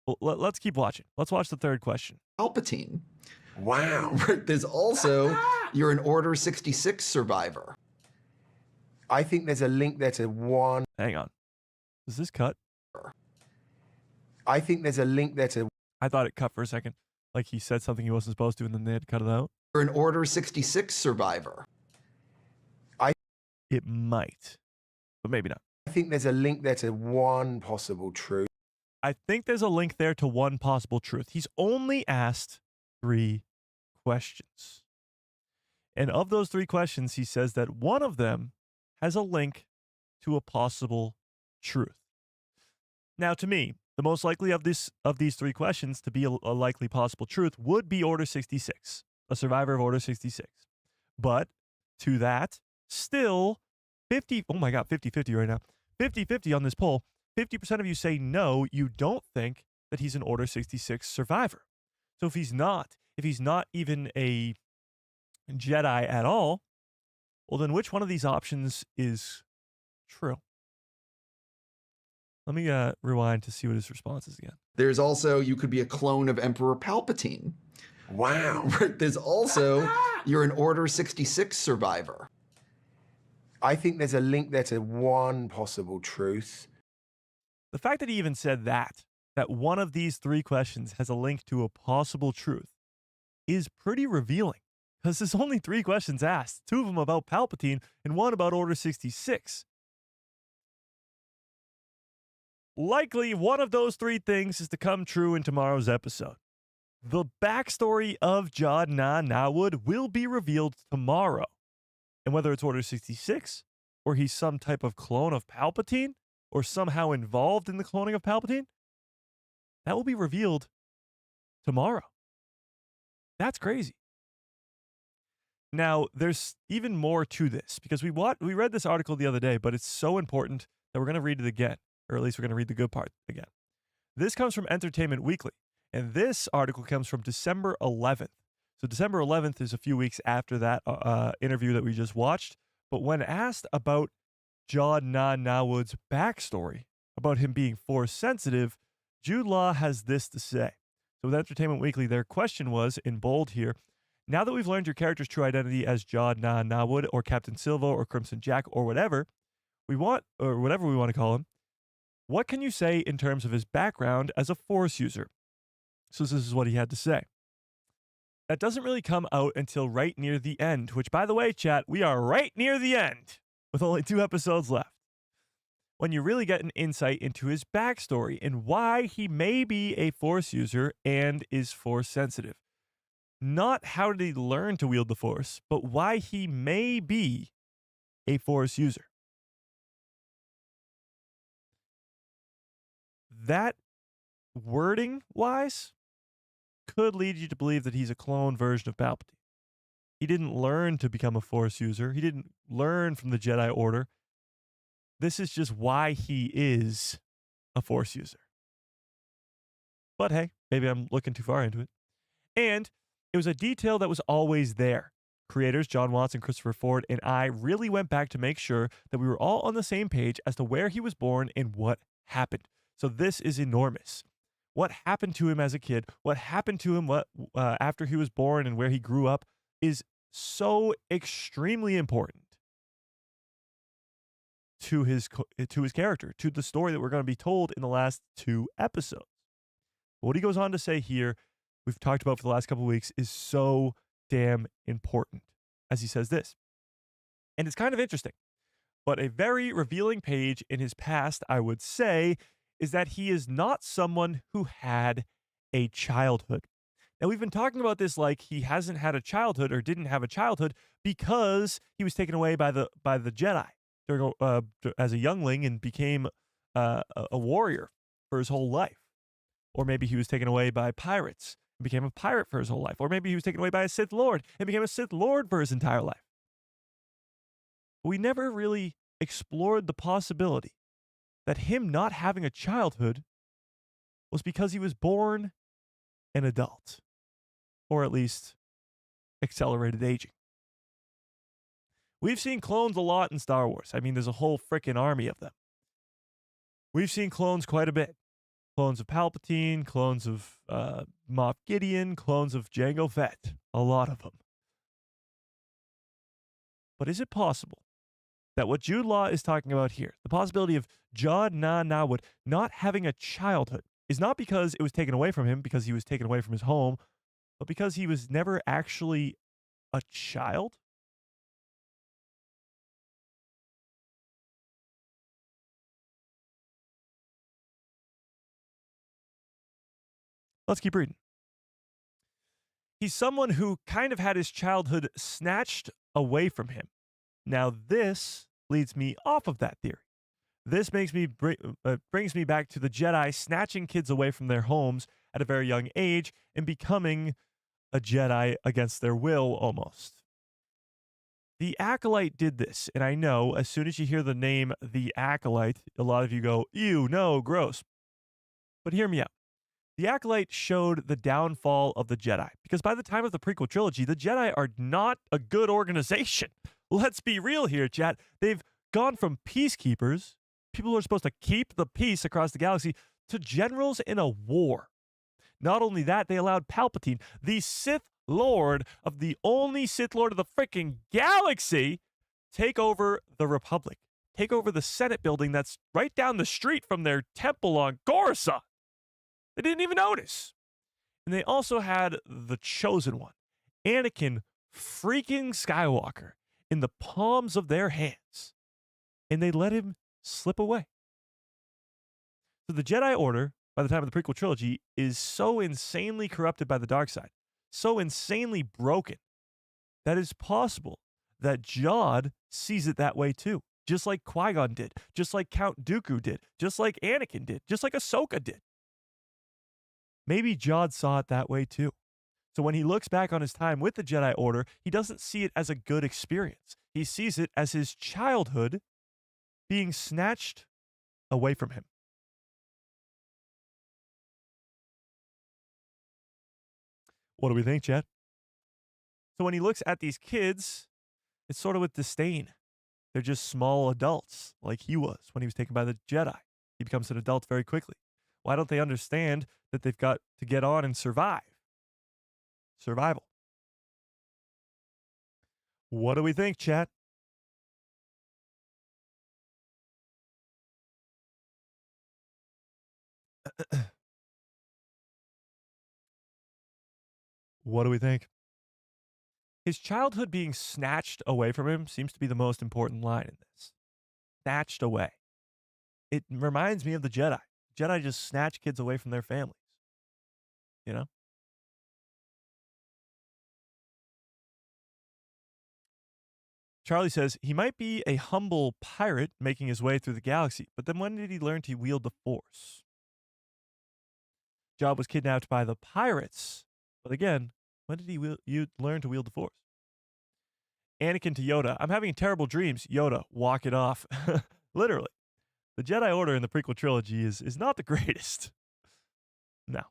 Well, let's keep watching. Let's watch the third question. Palpatine. Wow. There's also, you're an Order 66 survivor. I think there's a link there to one. Hang on. Does this cut? I think there's a link there to. I thought it cut for a second. Like he said something he wasn't supposed to, and then they had to cut it out. You're an Order 66 survivor. It might, but maybe not. I think there's a link there to one possible truth. I think there's a link there to one possible truth. He's only asked 3 questions. And of those 3 questions, he says that one of them has a link to a possible truth. Now, to me, the most likely of these 3 questions to be a likely possible truth would be Order 66, a survivor of Order 66. But to that, still 50-50 right now. 50-50 on this poll. 50% of you say no, you don't think that he's an Order 66 survivor. So if he's not even a Jedi at all, well, then which one of these options is true? Let me rewind to see what his response is again. There's also, you could be a clone of Emperor Palpatine. Wow. There's also, you're an Order 66 survivor. I think there's a link there to one possible truth. The fact that he even said that one of these 3 questions has a link to a possible truth is pretty revealing, because there's only 3 questions asked, 2 of them about Palpatine and 1 about Order 66. likely one of those three things is to come true in tomorrow's episode. The backstory of Jod Na Nawud will be revealed tomorrow. And whether it's Order 66, or he's some type of clone of Palpatine, or somehow involved in the cloning of Palpatine, that will be revealed tomorrow. That's crazy. Now, there's even more to this, because we read this article the other day, but it's so important that we're going to read it again, or at least we're going to read the good part again. This comes from Entertainment Weekly, and this article comes from December 11th. So December 11th is a few weeks after that interview that we just watched. But when asked about Jod Na Nawud's backstory, about him being Force sensitive, Jude Law has this to say. So with Entertainment Weekly, their question was, in bold here, now that we've learned your character's true identity as Jod Na Nawud or Captain Silva or Crimson Jack or whatever we want to call him, what can you say in terms of his background as a Force user? So this is what he had to say. That doesn't really come out until right near the end, which, by the way, chat, we are right near the end with only 2 episodes left. When you really get an insight into his backstory and why he may be a Force user and is Force sensitive. Not how did he learn to wield the Force, but why he may be a Force user. That wording-wise could lead you to believe that he's a clone version of Palpatine. He didn't learn to become a Force user. He didn't learn from the Jedi Order. This is just why he is a Force user. But hey, maybe I'm looking too far into it. And it was a detail that was always there. Creators John Watts and Christopher Ford and I really went back to make sure that we were all on the same page as to where he was born and what happened. So this is enormous. What happened to him as a kid, what happened to him after he was born and where he grew up is so extremely important to his character, to the story that we're going to be told in the last 2 episodes. What he goes on to say here, we've talked about for the last couple of weeks, is so damn important, as he says this. And it's kind of interesting, but a very revealing page in his past, I would say, is that he is not someone who had a childhood. Now, we've been talking about this like he hasn't had a childhood or didn't have a childhood because he was taken away by the Jedi as a youngling and became a warrior for his whole life. Or maybe he was taken away by pirates and became a pirate for his whole life. Or maybe he was taken away by a Sith Lord and became a Sith Lord for his entire life. We never really explored the possibility that him not having a childhood was because he was born an adult, or at least accelerated aging. We've seen clones a lot in Star Wars. I mean, there's a whole frickin' army of them. We've seen clones quite a bit. Clones of Palpatine, clones of Moff Gideon, clones of Jango Fett. A lot of them. But is it possible that what Jude Law is talking about here, the possibility of Jod Na Nawud not having a childhood, is not because it was taken away from him, because he was taken away from his home, but because he was never actually a child? Let's keep reading. He's someone who kind of had his childhood snatched away from him. Now, this leads me off of that theory. This brings me back to the Jedi snatching kids away from their homes at a very young age and becoming a Jedi against their will, almost. The Acolyte did this, and I know as soon as you hear the name The Acolyte, a lot of you go, ew, no, gross. But hear me out. The Acolyte showed the downfall of the Jedi, because by the time of the prequel trilogy, the Jedi are not a good organization. Let's be real here, chat. They've gone from peacekeepers, people who are supposed to keep the peace across the galaxy, to generals in a war. Not only that, they allowed Palpatine, the Sith Lord of the only Sith Lord of the freaking galaxy, take over the Republic, take over the Senate building that's right down the street from their temple on Coruscant. They didn't even notice. And they also had the Chosen One, Anakin freaking Skywalker, in the palms of their hands. And they let him slip away. So the Jedi Order, by the time of the prequel trilogy, is so insanely corrupted by the dark side, so insanely broken, that it's possible that Jod sees it that way too. Just like Qui-Gon did, just like Count Dooku did, just like Anakin did, just like Ahsoka did. Maybe Jod saw it that way too. So when he looks back on his time with the Jedi Order, he doesn't see it as a good experience. He sees it as his childhood being snatched away from him. What do we think, Chad? So when he looks at these kids, it's sort of with disdain. They're just small adults like he was when he was taken by the Jedi. He becomes an adult very quickly. Why don't they understand that they've got to get on and survive? Survival. What do we think, chat? What do we think? His childhood being snatched away from him seems to be the most important line in this. Snatched away. It reminds me of the Jedi. Jedi just snatch kids away from their families. You know? Charlie says he might be a humble pirate making his way through the galaxy, but then when did he learn to wield the Force? Job was kidnapped by the pirates, but again, when did he learn to wield the Force? Anakin to Yoda, I'm having terrible dreams. Yoda, walk it off. Literally. The Jedi Order in the prequel trilogy is not the greatest. No.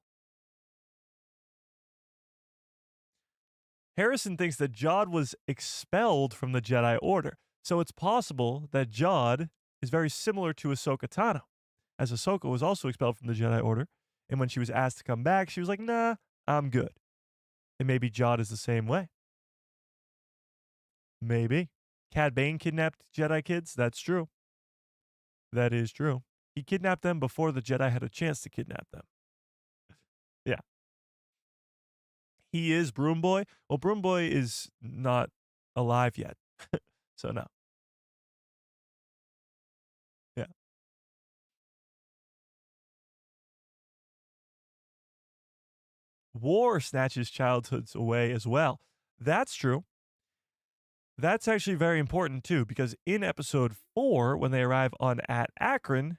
Harrison thinks that Jod was expelled from the Jedi Order, so it's possible that Jod is very similar to Ahsoka Tano, as Ahsoka was also expelled from the Jedi Order, and when she was asked to come back, she was like, nah, I'm good. And maybe Jod is the same way. Maybe. Cad Bane kidnapped Jedi kids? That's true. That is true. He kidnapped them before the Jedi had a chance to kidnap them. Yeah. He is Broom Boy. Well, Broom Boy is not alive yet. So no. Yeah. War snatches childhoods away as well. That's true. That's actually very important too, because in episode 4, when they arrive on At Attin,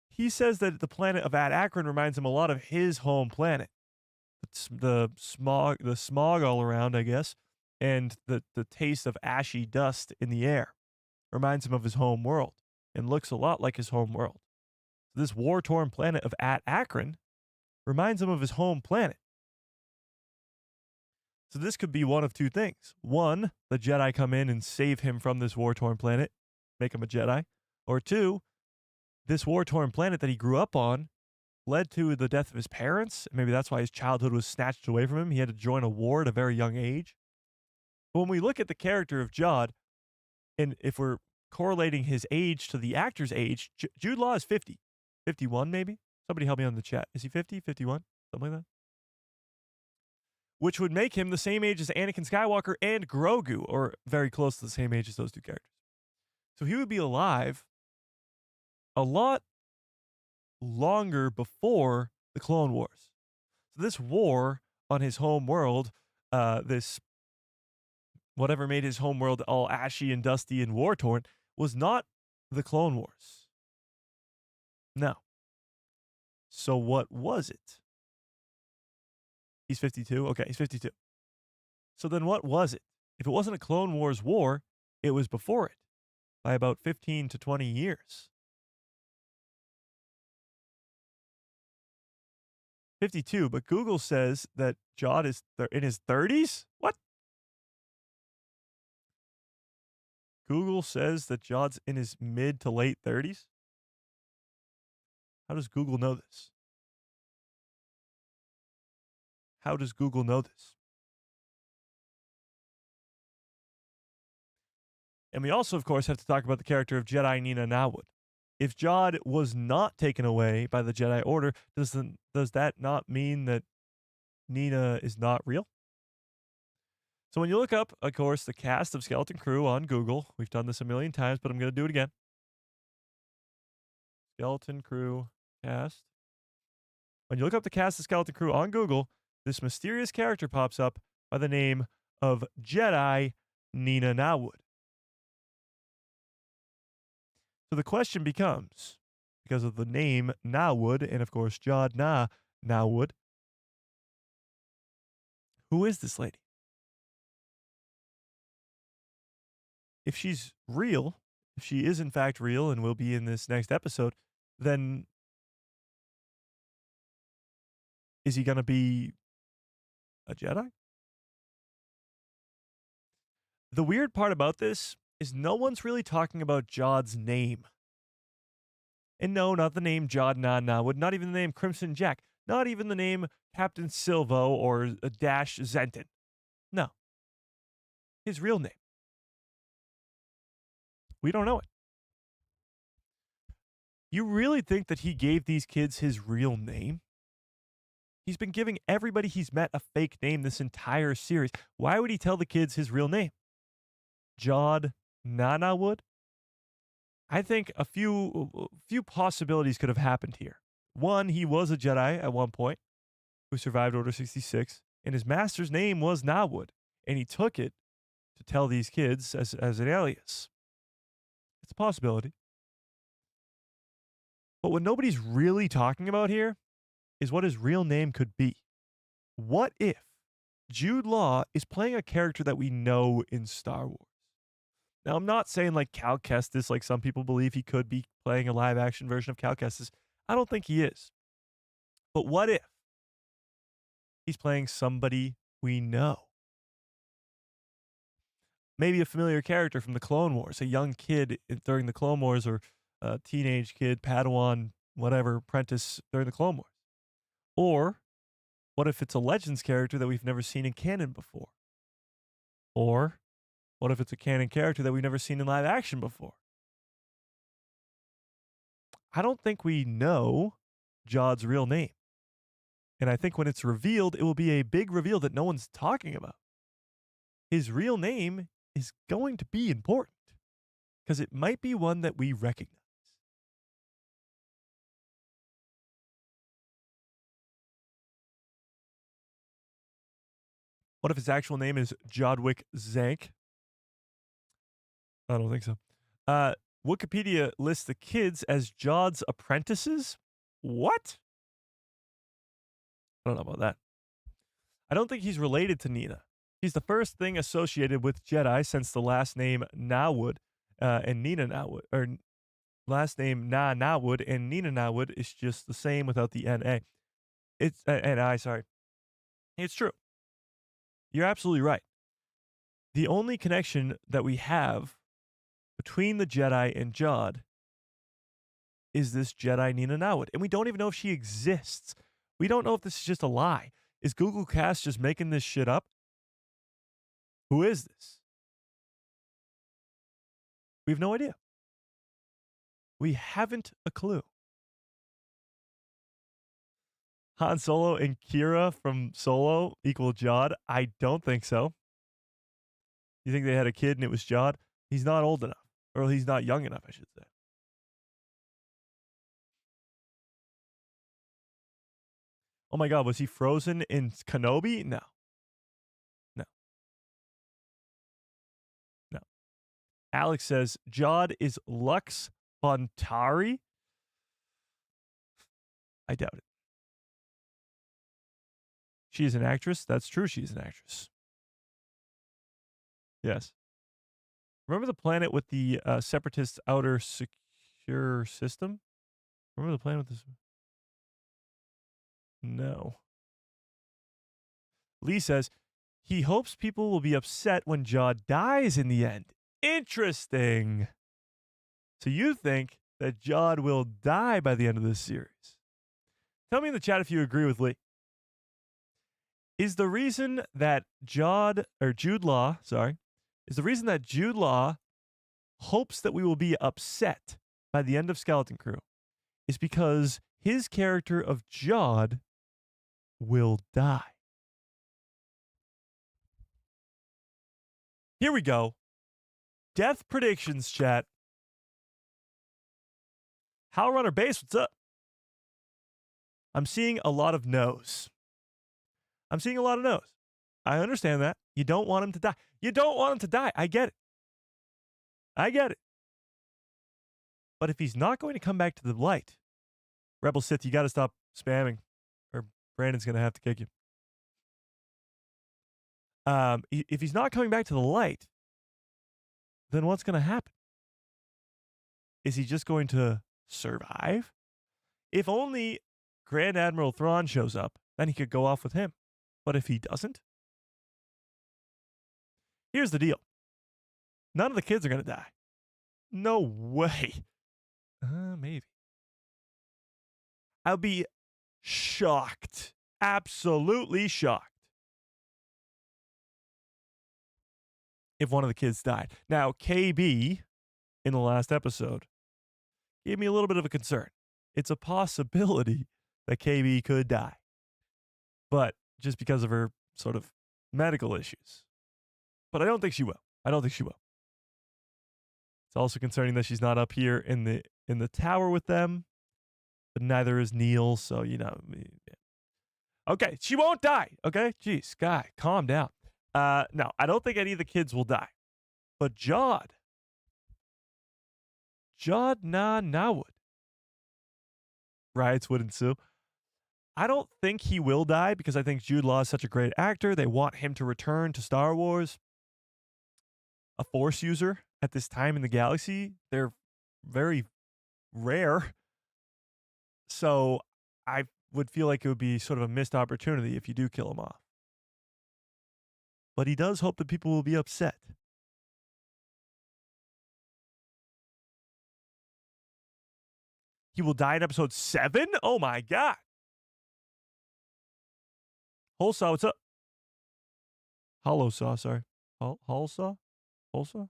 he says that the planet of At Attin reminds him a lot of his home planet. It's the smog all around, I guess, and the taste of ashy dust in the air reminds him of his home world and looks a lot like his home world. So this war-torn planet of At Attin reminds him of his home planet. So this could be one of two things. One, the Jedi come in and save him from this war-torn planet, make him a Jedi. Or two, this war-torn planet that he grew up on led to the death of his parents. Maybe that's why his childhood was snatched away from him. He had to join a war at a very young age. But when we look at the character of Jod, and if we're correlating his age to the actor's age, Jude Law is 50. 51 maybe? Somebody help me on the chat. Is he 50? 51? Something like that? Which would make him the same age as Anakin Skywalker and Grogu, or very close to the same age as those two characters. So he would be alive a lot longer before the Clone Wars. So this war on his home world, this whatever made his home world all ashy and dusty and war-torn, was not the Clone Wars. No. So what was it? He's 52? Okay, he's 52. So then what was it? If it wasn't a Clone Wars war, it was before it by about 15 to 20 years. 52, but Google says that Jod is in his 30s? What? Google says that Jod's in his mid to late 30s? How does Google know this? How does Google know this? And we also, of course, have to talk about the character of Jedi Nina Nawood. If Jod was not taken away by the Jedi Order, does that not mean that Nina is not real? So when you look up, of course, the cast of Skeleton Crew on Google, we've done this a million times, but I'm going to do it again. Skeleton Crew Cast. When you look up the cast of Skeleton Crew on Google, this mysterious character pops up by the name of Jedi Nina Nawood. So the question becomes, because of the name Nawood and of course Jod Nawood, who is this lady? If she's real, if she is in fact real and will be in this next episode, then is he going to be a Jedi? The weird part about this is no one's really talking about Jod's name. And no, not the name Jod Nawood, not even the name Crimson Jack, not even the name Captain Silvo or Dash Zenton. No. His real name. We don't know it. You really think that he gave these kids his real name? He's been giving everybody he's met a fake name this entire series. Why would he tell the kids his real name? Jod Nawood? I think a few possibilities could have happened here. One, he was a Jedi at one point who survived Order 66, and his master's name was Nawood, and he took it to tell these kids as an alias. It's a possibility. But what nobody's really talking about here is what his real name could be. What if Jude Law is playing a character that we know in Star Wars? Now, I'm not saying like Cal Kestis, like some people believe he could be playing a live action version of Cal Kestis. I don't think he is. But what if he's playing somebody we know? Maybe a familiar character from the Clone Wars, a young kid during the Clone Wars, or a teenage kid, Padawan, whatever, apprentice during the Clone Wars. Or what if it's a Legends character that we've never seen in canon before? Or what if it's a canon character that we've never seen in live action before? I don't think we know Jod's real name. And I think when it's revealed, it will be a big reveal that no one's talking about. His real name is going to be important because it might be one that we recognize. What if his actual name is Jodwick Zank? I don't think so. Wikipedia lists the kids as Jod's apprentices. What? I don't know about that. I don't think he's related to Nina. He's the first thing associated with Jedi since the last name Nawood and Nina Nawood, or last name Nawood and Nina Nawood is just the same without the N-A. It's N-I, sorry. It's true. You're absolutely right. The only connection that we have between the Jedi and Jod is this Jedi Nina Nawood. And we don't even know if she exists. We don't know if this is just a lie. Is Google Cast just making this shit up? Who is this? We have no idea. We haven't a clue. Han Solo and Kira from Solo equal Jod? I don't think so. You think they had a kid and it was Jod? He's not old enough. Or he's not young enough, I should say. Oh my God, was he frozen in Kenobi? No. No. No. Alex says, Jod is Lux Bontari? I doubt it. She is an actress? That's true, she is an actress. Yes. Remember the planet with the Separatist outer secure system? Remember the planet with this? No. Lee says, he hopes people will be upset when Jod dies in the end. Interesting. So you think that Jod will die by the end of this series? Tell me in the chat if you agree with Lee. Is the reason that Jude Law hopes that we will be upset by the end of Skeleton Crew is because his character of Jod will die? Here we go. Death predictions, chat. Howlrunner Base, what's up? I'm seeing a lot of no's. I'm seeing a lot of no's. I understand that. You don't want him to die. You don't want him to die. I get it. I get it. But if he's not going to come back to the light, Rebel Sith, you got to stop spamming, or Brandon's going to have to kick you. If he's not coming back to the light, then what's going to happen? Is he just going to survive? If only Grand Admiral Thrawn shows up, then he could go off with him. But if he doesn't? Here's the deal. None of the kids are going to die. No way. Maybe. I'll be shocked. Absolutely shocked. If one of the kids died. Now, KB, in the last episode, gave me a little bit of a concern. It's a possibility that KB could die. But just because of her sort of medical issues. But I don't think she will. I don't think she will. It's also concerning that she's not up here in the tower with them. But neither is Neil, so, you know. Okay, she won't die, okay? Jeez, Guy, calm down. No, I don't think any of the kids will die. But Jod nah would. Riots would ensue. I don't think he will die because I think Jude Law is such a great actor. They want him to return to Star Wars. A Force user at this time in the galaxy, they're very rare. So I would feel like it would be sort of a missed opportunity if you do kill him off. But he does hope that people will be upset. He will die in episode 7? Oh my God. Holsaw, what's up? Hollow Saw, sorry. Holsaw? Holsaw?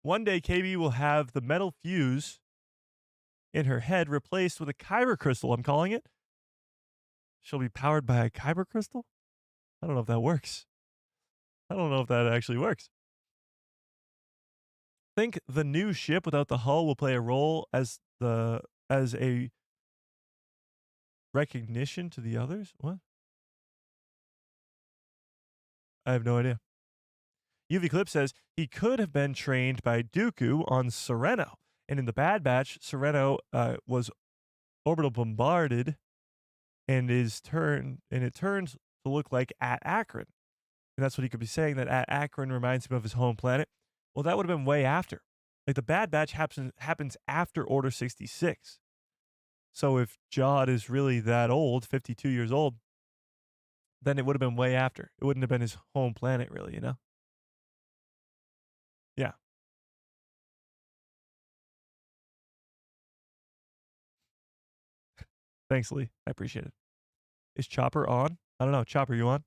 One day, KB will have the metal fuse in her head replaced with a kyber crystal, I'm calling it. She'll be powered by a kyber crystal? I don't know if that works. I don't know if that actually works. Think the new ship without the hull will play a role as a recognition to the others? What? I have no idea. UV Clip says he could have been trained by Dooku on Sereno. And in the Bad Batch, Sereno was orbital bombarded and it turns to look like At Attin. And that's what he could be saying, that At Attin reminds him of his home planet. Well, that would have been way after. Like the Bad Batch happens after Order 66. So if Jod is really that old, 52 years old, then it would have been way after. It wouldn't have been his home planet, really, you know? Yeah. Thanks, Lee. I appreciate it. Is Chopper on? I don't know. Chopper, you on?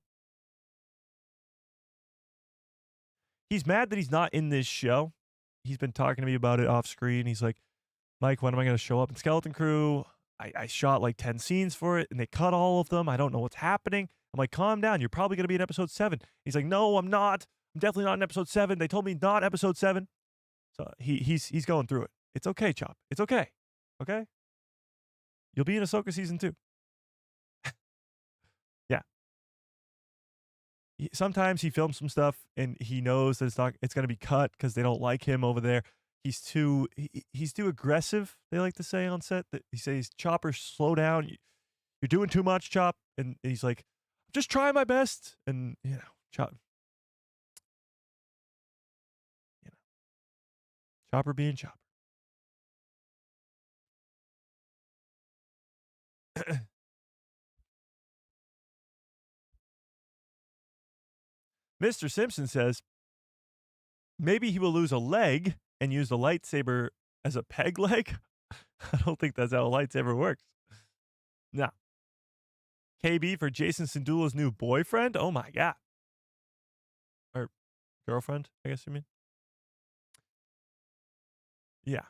He's mad that he's not in this show. He's been talking to me about it off screen. He's like, Mike, when am I going to show up in Skeleton Crew? I shot like 10 scenes for it, and they cut all of them. I don't know what's happening. I'm like, calm down. You're probably going to be in episode 7. He's like, no, I'm not. I'm definitely not in episode 7. They told me not episode 7. So he's going through it. It's okay, Chop. It's okay. Okay? You'll be in Ahsoka season 2. Yeah. Sometimes he films some stuff and he knows that it's going to be cut because they don't like him over there. He's too aggressive, they like to say on set. That he says, Chopper, slow down. You're doing too much, Chop. And he's like, I'm just trying my best. And, Chop. Chopper being Chopper. Mr. Simpson says, maybe he will lose a leg and use the lightsaber as a peg leg. I don't think that's how a lightsaber works. No. KB for Jason Sindula's new boyfriend? Oh my God. Or girlfriend, I guess you mean. Yeah.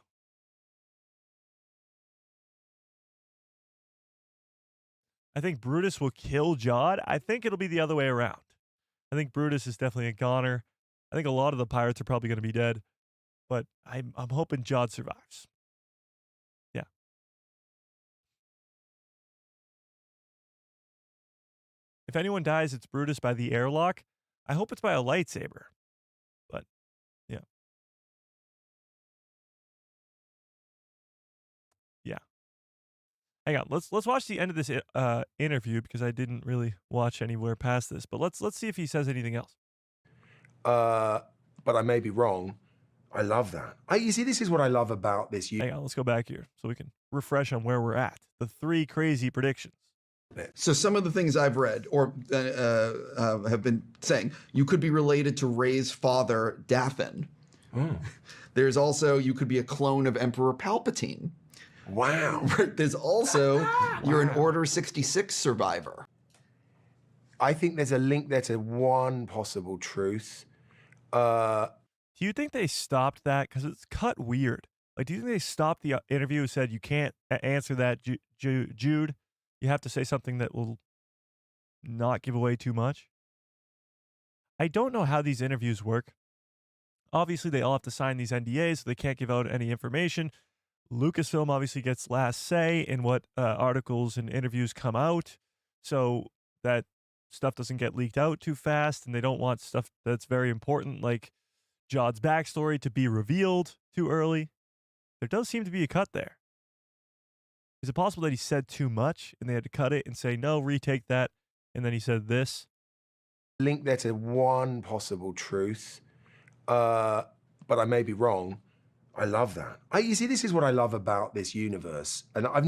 I think Brutus will kill Jod. I think it'll be the other way around. I think Brutus is definitely a goner. I think a lot of the pirates are probably going to be dead. But I'm hoping Jod survives. Yeah. If anyone dies, it's Brutus by the airlock. I hope it's by a lightsaber. But, yeah. Yeah. Hang on. Let's watch the end of this interview because I didn't really watch anywhere past this. But let's see if he says anything else. But I may be wrong. I love that. You see, this is what I love about this. Hang on. Let's go back here so we can refresh on where we're at. The 3 crazy predictions. So some of the things I've read or have been saying, you could be related to Rey's father, Daffin. Oh. There's also, you could be a clone of Emperor Palpatine. Wow. There's also, you're an Order 66 survivor. I think there's a link there to one possible truth. Do you think they stopped that? Because it's cut weird. Like, do you think they stopped the interview and said, you can't answer that, Jude? You have to say something that will not give away too much? I don't know how these interviews work. Obviously, they all have to sign these NDAs, so they can't give out any information. Lucasfilm obviously gets last say in what articles and interviews come out, so that stuff doesn't get leaked out too fast, and they don't want stuff that's very important, like Jod's backstory, to be revealed too early. There does seem to be a cut there. Is it possible that he said too much and they had to cut it and say, no, retake that, and then he said this? Link there to one possible truth, but I may be wrong. I love that. You see, this is what I love about this universe, and I'm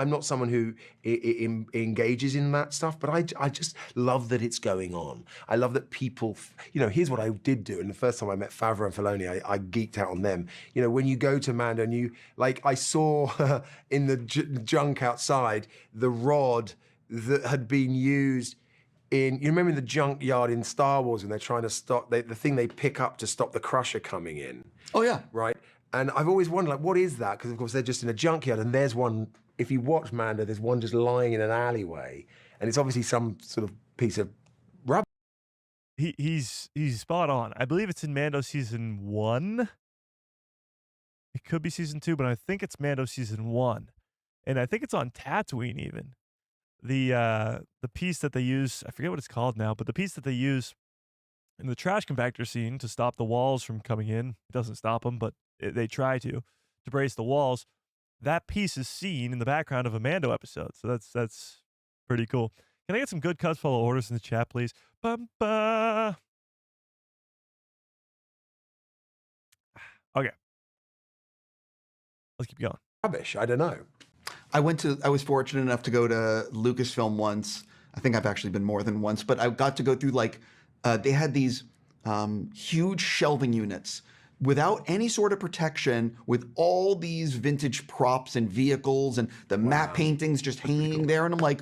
not someone who engages in that stuff, but I just love that it's going on. I love that people, here's what I did do, and the first time I met Favreau and Filoni, I geeked out on them. When you go to Mando and I saw in the junk outside the rod that had been used you remember in the junkyard in Star Wars when they're trying to stop, the thing they pick up to stop the Crusher coming in. Oh, yeah. Right? And I've always wondered, what is that? Because, of course, they're just in a junkyard, and there's one, if you watch Mando, there's one just lying in an alleyway, and it's obviously some sort of piece of rubber. He's spot on. I believe it's in Mando Season 1. It could be Season 2, but I think it's Mando Season 1. And I think it's on Tatooine, even. The piece that they use, I forget what it's called now, but the piece that they use in the trash compactor scene to stop the walls from coming in, it doesn't stop them, but they try to brace the walls. That piece is seen in the background of a Mando episode, so that's pretty cool. Can I get some good cuts follow orders in the chat, please? Bum-ba. Okay. Let's keep going. Rubbish, I don't know. I was fortunate enough to go to Lucasfilm once. I think I've actually been more than once, but I got to go through they had these huge shelving units without any sort of protection, with all these vintage props and vehicles and the map paintings just hanging there. And I'm like,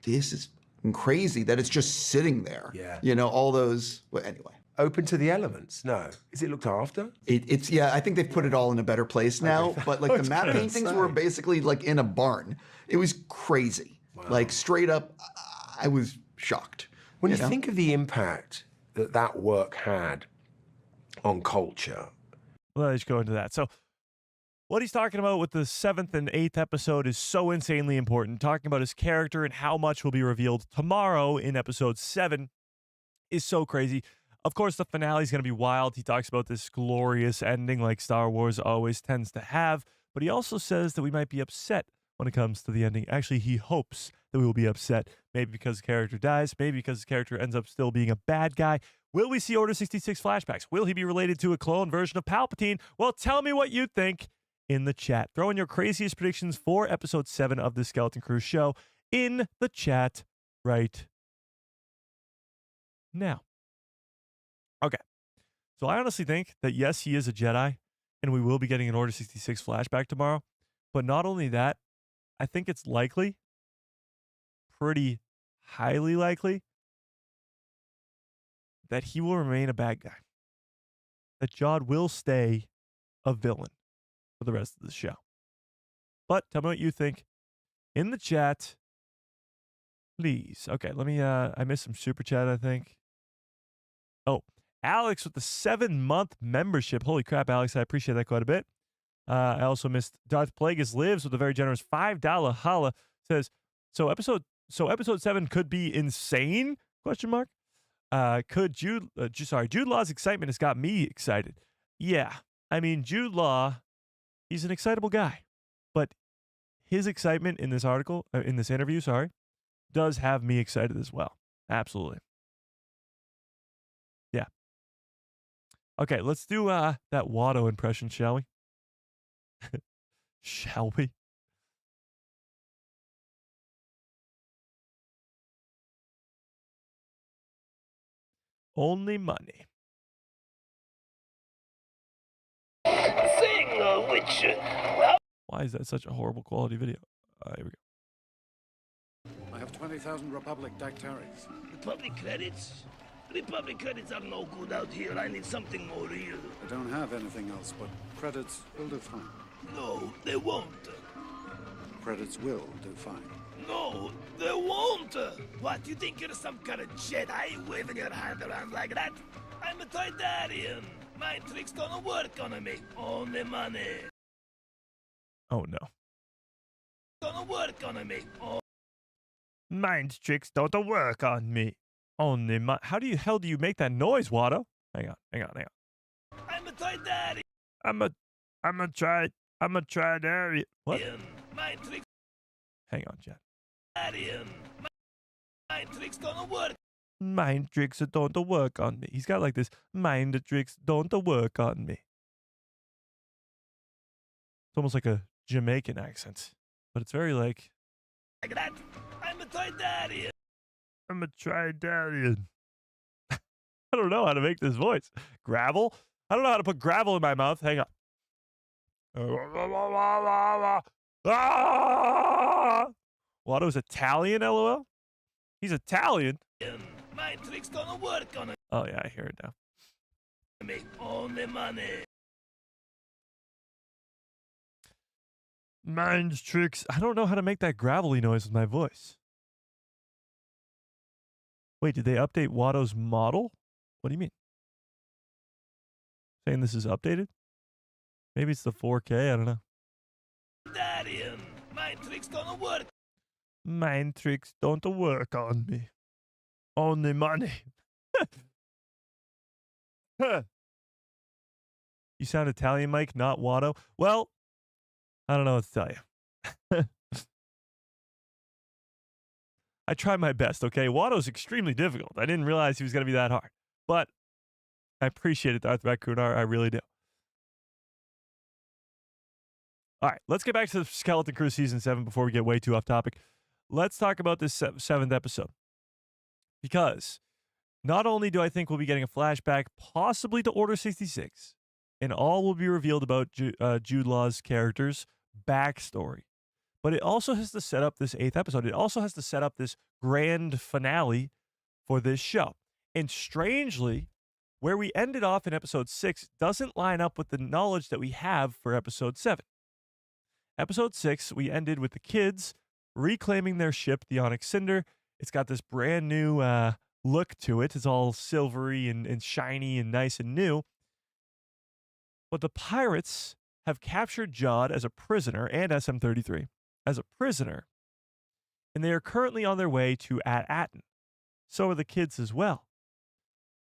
this is crazy that it's just sitting there. Yeah. All those, well, anyway. Open to the elements? No. Is it looked after? It's I think they've put it all in a better place now. But the map paintings were basically in a barn. It was crazy. Wow. Straight up, I was shocked. When you think of the impact that work had on culture. Let's go into that. So what he's talking about with the 7th and 8th episode is so insanely important. Talking about his character and how much will be revealed tomorrow in episode 7 is so crazy. Of course, the finale is going to be wild. He talks about this glorious ending like Star Wars always tends to have, but he also says that we might be upset when it comes to the ending. Actually, he hopes that we will be upset, maybe because the character dies, maybe because the character ends up still being a bad guy. Will we see Order 66 flashbacks? Will he be related to a clone version of Palpatine? Well, tell me what you think in the chat. Throw in your craziest predictions for episode 7 of the Skeleton Crew show in the chat right now. Okay. So I honestly think that, yes, he is a Jedi, and we will be getting an Order 66 flashback tomorrow. But not only that, I think it's likely, pretty highly likely, that he will remain a bad guy. That Jod will stay a villain for the rest of the show. But tell me what you think in the chat, please. Okay, let me, I missed some super chat, I think. Oh, Alex with the 7-month membership. Holy crap, Alex, I appreciate that quite a bit. I also missed Darth Plagueis Lives with a very generous $5 holla. Says, so episode So episode 7 could be insane? Question mark. Jude Law's excitement has got me excited. Yeah. I mean, Jude Law, he's an excitable guy. But his excitement in this interview, does have me excited as well. Absolutely. Yeah. Okay, let's do that Watto impression, shall we? Shall we? Only money. Saying which, Why is that such a horrible quality video? Here we go. I have 20,000 Republic Dactaries. Republic credits? Republic credits are no good out here. I need something more real. I don't have anything else, but credits will do fine. No, they won't. Credits will do fine. No, they won't. What, you think you're some kind of Jedi waving your hand around like that? I'm a Toydarian. My tricks don't work on me. Only money. Oh no. Don't work on me. Mind tricks don't work on me. Only my. How do you make that noise, Watto? Hang on. I'm a Toydarian. I'm a Tridarian. What? My tricks. Hang on, Chad. My tricks don't work. Mind tricks don't work on me. He's got like this mind tricks don't work on me. It's almost like a Jamaican accent, but it's very like that. I'm a Toydarian. I'm a Tridarian. I don't know how to make this voice. Gravel? I don't know how to put gravel in my mouth. Hang on. Watto's Italian, LOL? He's Italian? My tricks don't work on Oh, yeah, I hear it now. me. Only money. Mind tricks. I don't know how to make that gravelly noise with my voice. Wait, did they update Watto's model? What do you mean? Saying this is updated? Maybe it's the 4K, I don't know. Darian, my tricks don't work. Mind tricks don't work on me. Only money. You sound Italian, Mike, not Watto. Well, I don't know what to tell you. I tried my best, okay? Watto's extremely difficult. I didn't realize he was going to be that hard. But I appreciate it, Darth Vacunar. I really do. All right, let's get back to the Skeleton Crew Season 7 before we get way too off topic. Let's talk about this 7th episode. Because not only do I think we'll be getting a flashback possibly to Order 66, and all will be revealed about Jude Law's character's backstory, but it also has to set up this 8th episode. It also has to set up this grand finale for this show. And strangely, where we ended off in episode 6 doesn't line up with the knowledge that we have for episode 7. Episode 6, we ended with the kids reclaiming their ship, the Onyx Cinder. It's got this brand new look to it. It's all silvery and shiny and nice and new. But the pirates have captured Jod as a prisoner and SM-33 as a prisoner, and they are currently on their way to At Attin. So are the kids as well.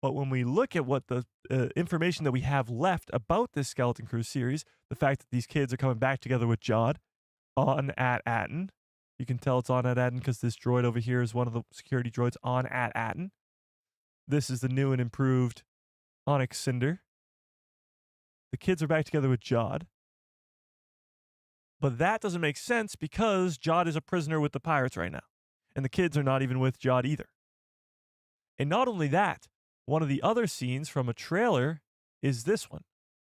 But when we look at what the information that we have left about this Skeleton Crew series, the fact that these kids are coming back together with Jod on At Attin, you can tell it's on At Attin because this droid over here is one of the security droids on At Attin. This is the new and improved Onyx Cinder. The kids are back together with Jod. But that doesn't make sense because Jod is a prisoner with the pirates right now. And the kids are not even with Jod either. And not only that, one of the other scenes from a trailer is this one.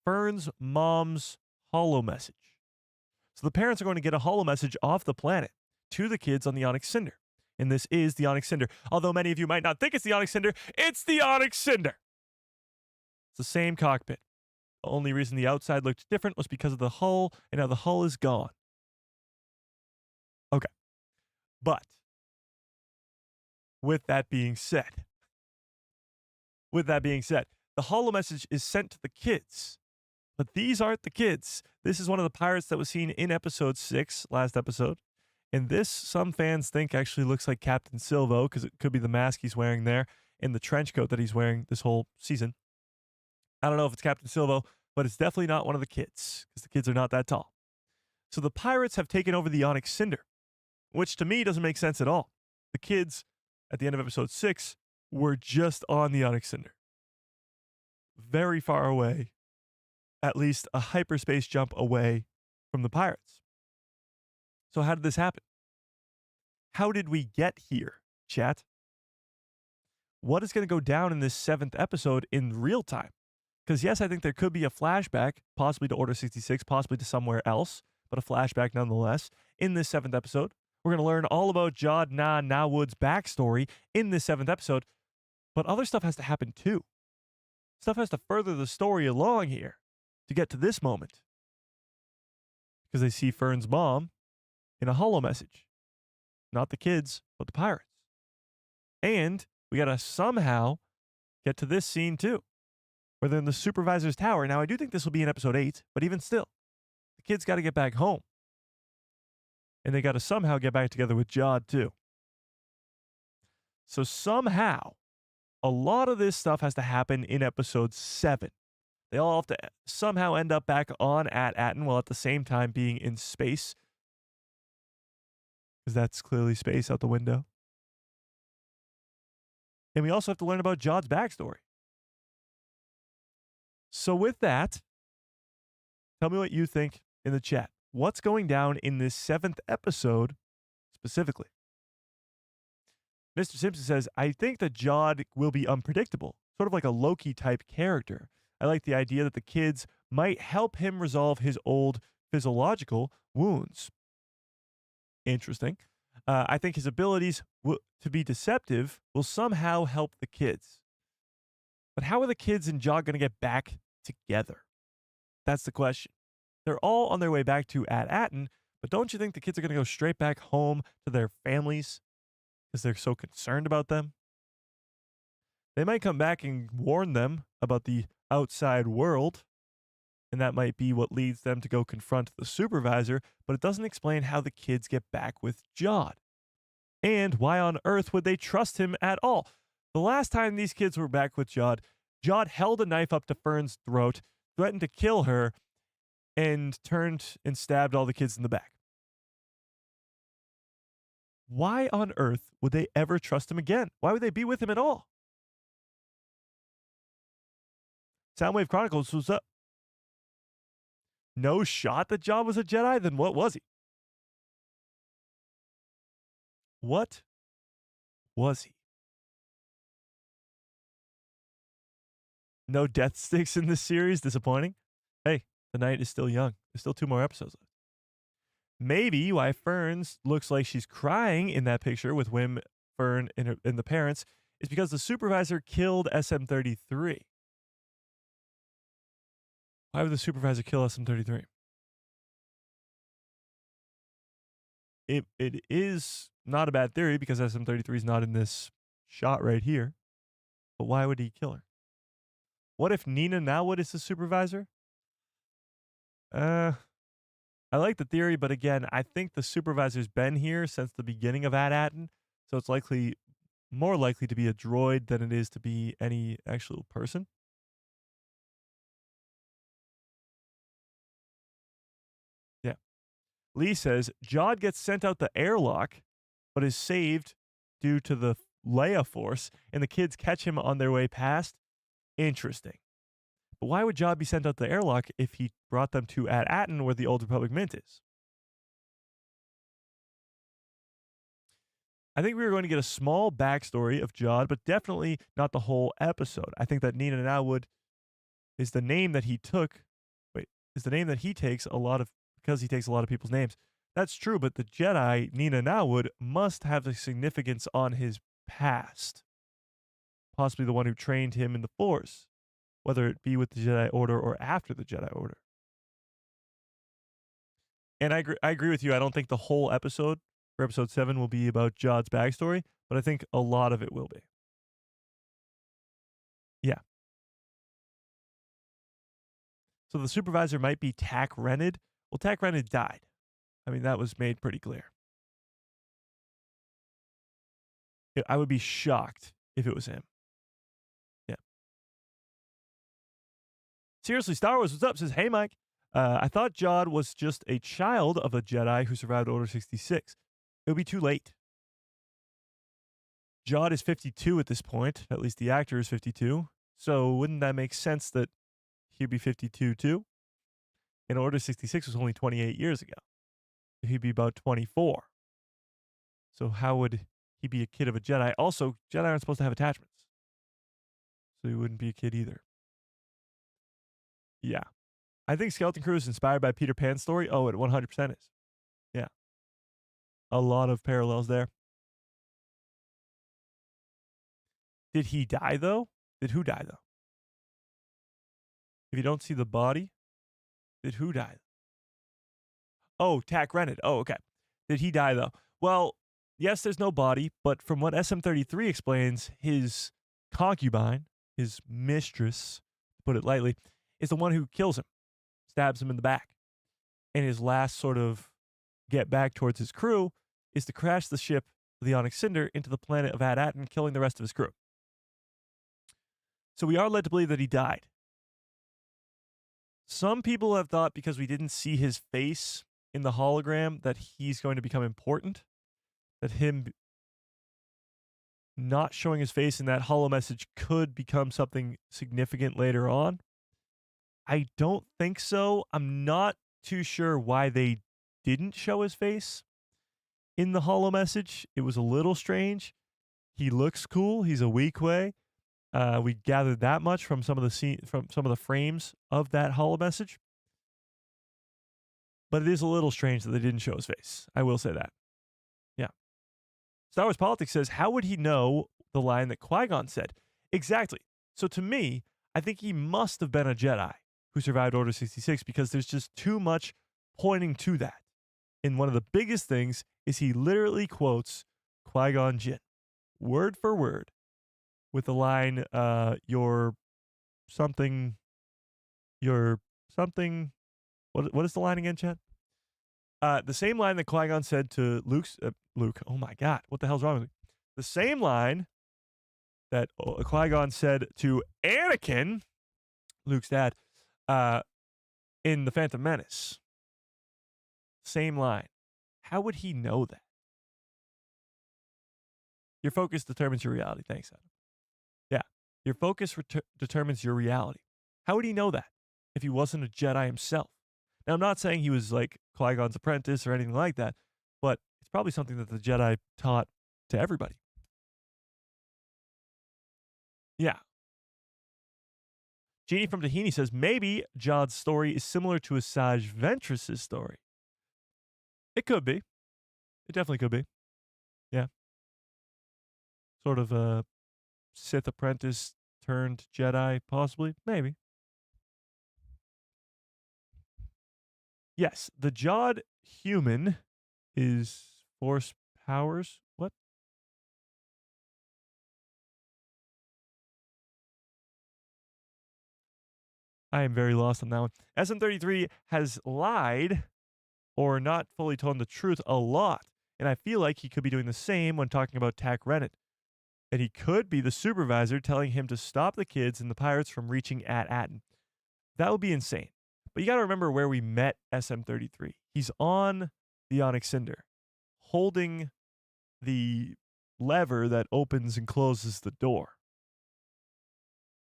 Fern's mom's holo message. So the parents are going to get a holo message off the planet to the kids on the Onyx Cinder. And this is the Onyx Cinder. Although many of you might not think it's the Onyx Cinder, it's the Onyx Cinder. It's the same cockpit. The only reason the outside looked different was because of the hull, and now the hull is gone. Okay. But with that being said, the holo message is sent to the kids. But these aren't the kids. This is one of the pirates that was seen in episode 6, last episode. And this, some fans think, actually looks like Captain Silvo because it could be the mask he's wearing there and the trench coat that he's wearing this whole season. I don't know if it's Captain Silvo, but it's definitely not one of the kids because the kids are not that tall. So the pirates have taken over the Onyx Cinder, which to me doesn't make sense at all. The kids at the end of episode 6 were just on the Onyx Cinder. Very far away, at least a hyperspace jump away from the pirates. So how did this happen? How did we get here, chat? What is going to go down in this 7th episode in real time? Because yes, I think there could be a flashback, possibly to Order 66, possibly to somewhere else, but a flashback nonetheless. In this 7th episode, we're going to learn all about Jude Law backstory in this 7th episode, but other stuff has to happen too. Stuff has to further the story along here to get to this moment. Because they see Fern's mom in a holo message. Not the kids, but the pirates. And we got to somehow get to this scene too, where they're in the supervisor's tower. Now, I do think this will be in episode 8, but even still, the kids got to get back home. And they got to somehow get back together with Jude too. So somehow, a lot of this stuff has to happen in episode 7. They all have to somehow end up back on At Attin while at the same time being in space. Because that's clearly space out the window. And we also have to learn about Jude's backstory. So with that, tell me what you think in the chat. What's going down in this 7th episode specifically? Mr. Simpson says, I think that Jude will be unpredictable, sort of like a Loki type character. I like the idea that the kids might help him resolve his old physiological wounds. Interesting. I think his abilities to be deceptive will somehow help the kids. But how are the kids and Jude going to get back together? That's the question. They're all on their way back to At Attin, but don't you think the kids are going to go straight back home to their families because they're so concerned about them? They might come back and warn them about the outside world, and that might be what leads them to go confront the supervisor, but it doesn't explain how the kids get back with Jude. And why on earth would they trust him at all? The last time these kids were back with Jude held a knife up to Fern's throat, threatened to kill her, and turned and stabbed all the kids in the back. Why on earth would they ever trust him again? Why would they be with him at all? Soundwave Chronicles, what's up? No shot that Jude was a Jedi? Then what was he? What was he? No death sticks in this series? Disappointing? Hey, the night is still young. There's still 2 more episodes left. Maybe why Fern's looks like she's crying in that picture with Wim, Fern, and the parents is because the supervisor killed SM-33. Why would the supervisor kill SM-33? It is not a bad theory because SM-33 is not in this shot right here. But why would he kill her? What if Nina Nowwood is the supervisor? I like the theory, but again, I think the supervisor's been here since the beginning of At Attin, so it's more likely to be a droid than it is to be any actual person. Yeah. Lee says, Jude gets sent out the airlock, but is saved due to the Leia Force, and the kids catch him on their way past. Interesting. But why would Jude be sent out the airlock if he brought them to At Attin where the Old Republic Mint is? I think we were going to get a small backstory of Jude, but definitely not the whole episode. I think that Nina Nowwood is the name that he took. Is the name that he takes because he takes a lot of people's names. That's true, but the Jedi, Nina Nowwood, must have a significance on his past. Possibly the one who trained him in the Force, whether it be with the Jedi Order or after the Jedi Order. And I agree with you. I don't think the whole episode for episode 7 will be about Jude's backstory, but I think a lot of it will be. Yeah. So the supervisor might be Tack Renid. Well, Tack Renid died. I mean, that was made pretty clear. I would be shocked if it was him. Yeah. Seriously, Star Wars, what's up? Says, hey, Mike. I thought Jod was just a child of a Jedi who survived Order 66. It would be too late. Jod is 52 at this point. At least the actor is 52. So wouldn't that make sense that he'd be 52 too? And Order 66 was only 28 years ago. He'd be about 24. So how would he be a kid of a Jedi? Also, Jedi aren't supposed to have attachments. So he wouldn't be a kid either. Yeah. I think Skeleton Crew is inspired by Peter Pan's story. Oh, it 100% is. Yeah. A lot of parallels there. Did he die, though? Did who die, though? If you don't see the body, did who die? Oh, Tack Rennet. Oh, okay. Did he die, though? Well, yes, there's no body, but from what SM33 explains, his concubine, his mistress, to put it lightly, is the one who kills him, stabs him in the back. And his last sort of get back towards his crew is to crash the ship, the Onyx Cinder, into the planet of At Attin, killing the rest of his crew. So we are led to believe that he died. Some people have thought because we didn't see his face in the hologram that he's going to become important, that him not showing his face in that holo message could become something significant later on. I don't think so. I'm not too sure why they didn't show his face in the holo message. It was a little strange. He looks cool. He's a Weequay. We gathered that much from some of the frames of that holo message. But it is a little strange that they didn't show his face. I will say that. Yeah. Star Wars Politics says, how would he know the line that Qui-Gon said? Exactly. So to me, I think he must have been a Jedi who survived Order 66 because there's just too much pointing to that. And one of the biggest things is he literally quotes Qui-Gon Jinn, word for word, with the line, you're something, what is the line again, Chad? The same line that Qui-Gon said to Luke, oh my God, what the hell's wrong with me? The same line that Qui-Gon said to Anakin, Luke's dad, in The Phantom Menace. Same line. How would he know that? Your focus determines your reality. Thanks, Adam. Yeah. Your focus determines your reality. How would he know that if he wasn't a Jedi himself? Now, I'm not saying he was like Qui-Gon's apprentice or anything like that, but it's probably something that the Jedi taught to everybody. Yeah. Jeannie from Tahini says, maybe Jod's story is similar to Asajj Ventress's story. It could be. It definitely could be. Yeah. Sort of a Sith apprentice turned Jedi, possibly. Maybe. Yes, the Jod human is Force powers. What? I am very lost on that one. SM33 has lied or not fully told the truth a lot. And I feel like he could be doing the same when talking about Tack Rennet. And he could be the supervisor telling him to stop the kids and the pirates from reaching At Attin. That would be insane. But you got to remember where we met SM33. He's on the Onyx Cinder, holding the lever that opens and closes the door.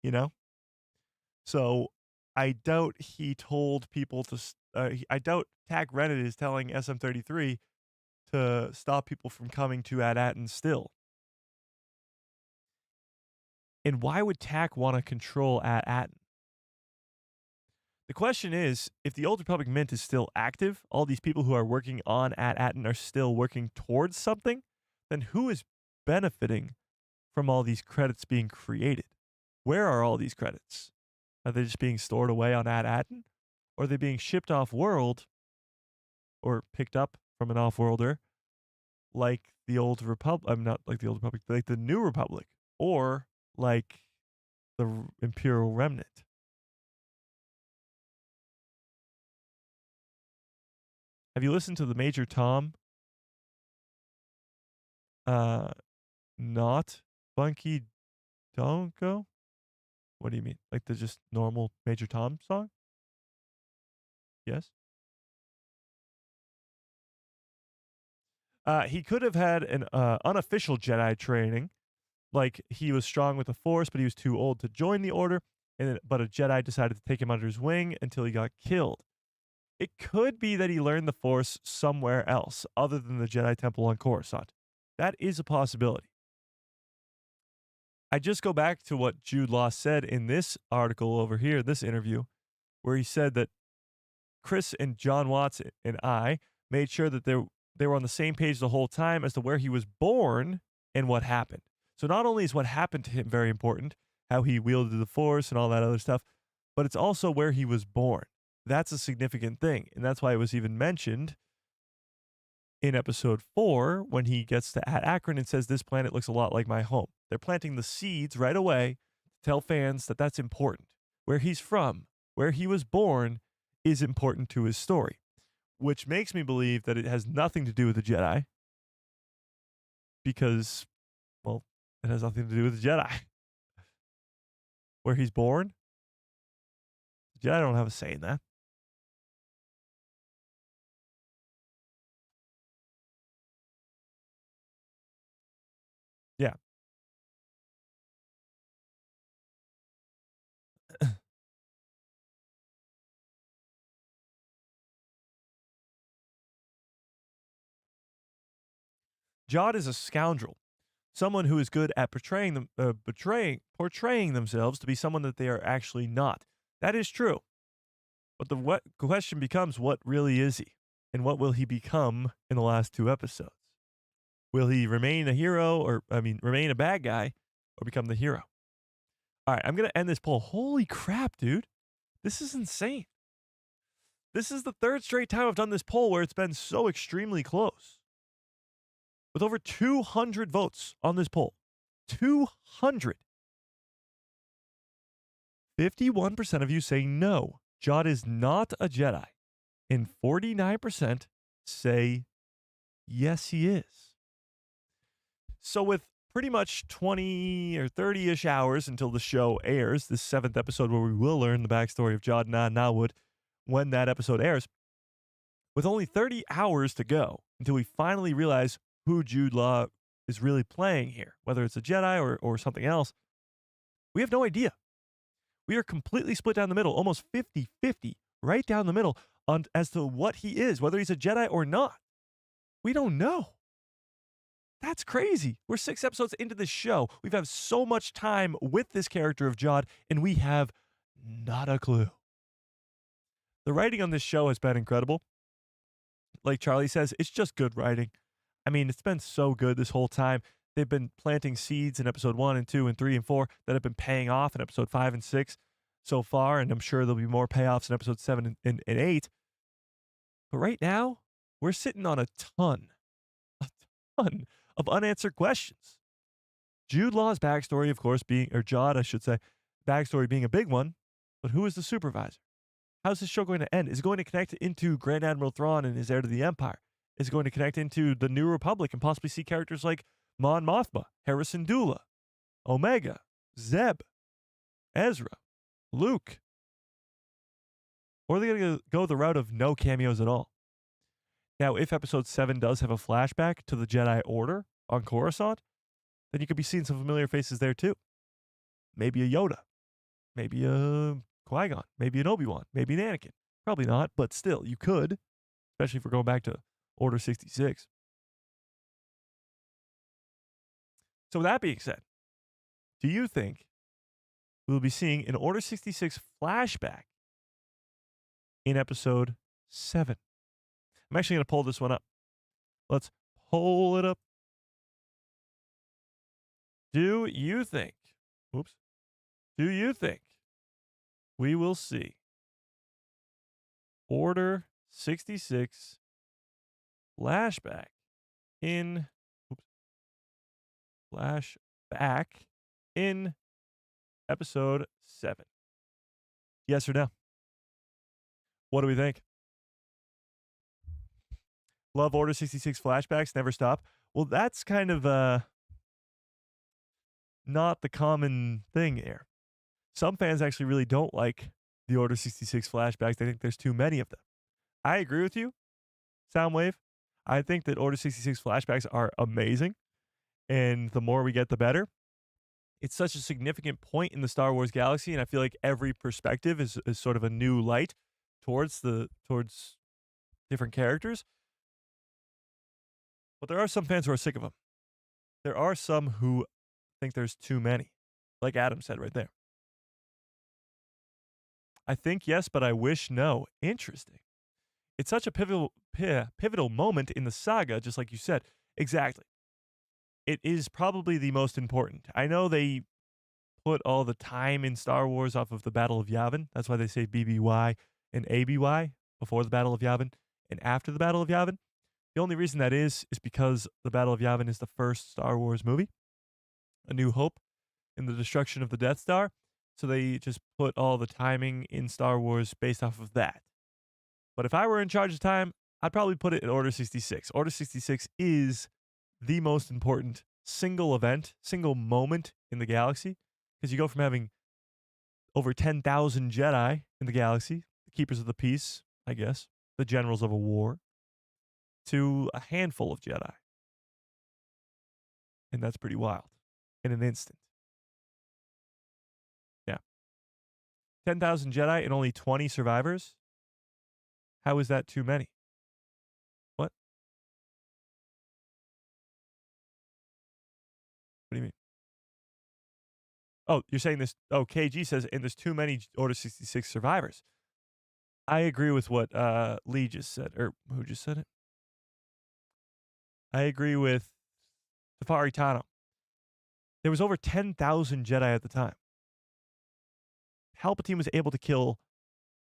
You know? So I doubt he told people to... I doubt Tack Rennet is telling SM33 to stop people from coming to At Attin still. And why would Tack want to control At Attin? The question is, if the Old Republic Mint is still active, all these people who are working on At Attin are still working towards something, then who is benefiting from all these credits being created? Where are all these credits? Are they just being stored away on At Attin? Or are they being shipped off-world or picked up from an off-worlder like the Old Republic? I'm not like the Old Republic, like the New Republic, or like the Imperial Remnant. Have you listened to the Major Tom not Funky Don't Go? What do you mean? Like the just normal Major Tom song? Yes? He could have had an unofficial Jedi training, like he was strong with the Force, but he was too old to join the Order, but a Jedi decided to take him under his wing until he got killed. It could be that he learned the Force somewhere else, other than the Jedi Temple on Coruscant. That is a possibility. I just go back to what Jude Law said in this article over here, this interview, where he said that Chris and John Watts and I made sure that they were on the same page the whole time as to where he was born and what happened. So not only is what happened to him very important, how he wielded the Force and all that other stuff, but it's also where he was born. That's a significant thing. And that's why it was even mentioned in episode 4 when he gets to At Attin and says, this planet looks a lot like my home. They're planting the seeds right away to tell fans that that's important. Where he's from, where he was born is important to his story, which makes me believe that it has nothing to do with the Jedi because, well, it has nothing to do with the Jedi. Where he's born, the Jedi don't have a say in that. Yeah. Jod is a scoundrel, someone who is good at portraying themselves to be someone that they are actually not. That is true. But the question becomes, what really is he? And what will he become in the last 2 episodes? Will he remain a hero remain a bad guy or become the hero? All right, I'm going to end this poll. Holy crap, dude. This is insane. This is the 3rd straight time I've done this poll where it's been so extremely close. With over 200 votes on this poll. 200. 51% of you say no, Jod is not a Jedi. And 49% say yes, he is. So with pretty much 20 or 30-ish hours until the show airs, this 7th episode where we will learn the backstory of Jod Nawood when that episode airs, with only 30 hours to go until we finally realize who Jude Law is really playing here, whether it's a Jedi or something else, we have no idea. We are completely split down the middle, almost 50-50, right down the middle as to what he is, whether he's a Jedi or not. We don't know. That's crazy. We're 6 episodes into the show. We've had so much time with this character of Jod, and we have not a clue. The writing on this show has been incredible. Like Charlie says, it's just good writing. I mean, it's been so good this whole time. They've been planting seeds in episode 1 and 2 and 3 and 4 that have been paying off in episode 5 and 6 so far, and I'm sure there'll be more payoffs in episode 7 and 8. But right now, we're sitting on a ton of unanswered questions. Jude Law's backstory, of course, Jod, I should say, backstory being a big one, but who is the supervisor? How's this show going to end? Is it going to connect into Grand Admiral Thrawn and his heir to the Empire? Is it going to connect into the New Republic and possibly see characters like Mon Mothma, Harrison Dula, Omega, Zeb, Ezra, Luke? Or are they going to go the route of no cameos at all? Now, if episode 7 does have a flashback to the Jedi Order on Coruscant, then you could be seeing some familiar faces there too. Maybe a Yoda. Maybe a Qui-Gon. Maybe an Obi-Wan. Maybe an Anakin. Probably not, but still, you could. Especially if we're going back to Order 66. So with that being said, do you think we'll be seeing an Order 66 flashback in episode 7? I'm actually going to pull this one up. Let's pull it up. Do you think we will see Order 66 flashback in episode 7? Yes or no? What do we think? Love Order 66 flashbacks, never stop. Well, that's kind of not the common thing there. Some fans actually really don't like the Order 66 flashbacks. They think there's too many of them. I agree with you, Soundwave. I think that Order 66 flashbacks are amazing, and the more we get, the better. It's such a significant point in the Star Wars galaxy, and I feel like every perspective is sort of a new light towards different characters. But there are some fans who are sick of them. There are some who think there's too many, like Adam said right there. I think yes, but I wish no. Interesting. It's such a pivotal moment in the saga, just like you said. Exactly. It is probably the most important. I know they put all the time in Star Wars off of the Battle of Yavin. That's why they say BBY and ABY before the Battle of Yavin and after the Battle of Yavin. The only reason that is because the Battle of Yavin is the first Star Wars movie, A New Hope, and the destruction of the Death Star. So they just put all the timing in Star Wars based off of that. But if I were in charge of time, I'd probably put it in Order 66. Order 66 is the most important single event, single moment in the galaxy, because you go from having over 10,000 Jedi in the galaxy, the keepers of the peace, I guess, the generals of a war, to a handful of Jedi. And that's pretty wild in an instant. Yeah. 10,000 Jedi and only 20 survivors? How is that too many? What? What do you mean? Oh, you're saying this. Oh, KG says, and there's too many Order 66 survivors. I agree with what Lee just said, or who just said it? I agree with Tafari Tano. There was over 10,000 Jedi at the time. Palpatine was able to kill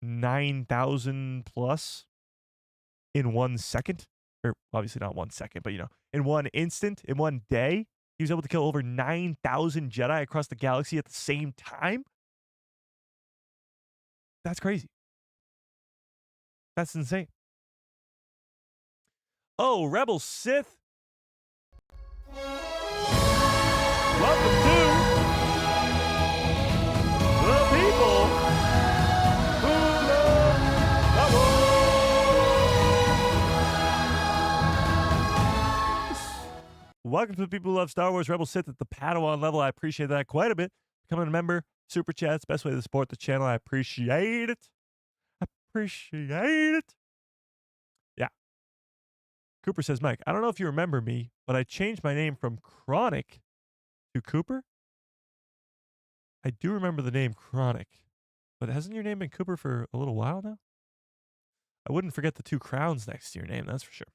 9,000 plus in 1 second. Or obviously not 1 second, but in one instant, in one day. He was able to kill over 9,000 Jedi across the galaxy at the same time. That's crazy. That's insane. Oh, Rebel Sith. Welcome to the people who love Star Wars. Welcome to the people who love Star Wars. Rebel Sith at the Padawan level. I appreciate that quite a bit. Becoming a member, super chats, best way to support the channel. I appreciate it. Yeah. Cooper says, Mike, I don't know if you remember me, but I changed my name from Chronic to Cooper. I do remember the name Chronic, but hasn't your name been Cooper for a little while now? I wouldn't forget the 2 crowns next to your name, that's for sure.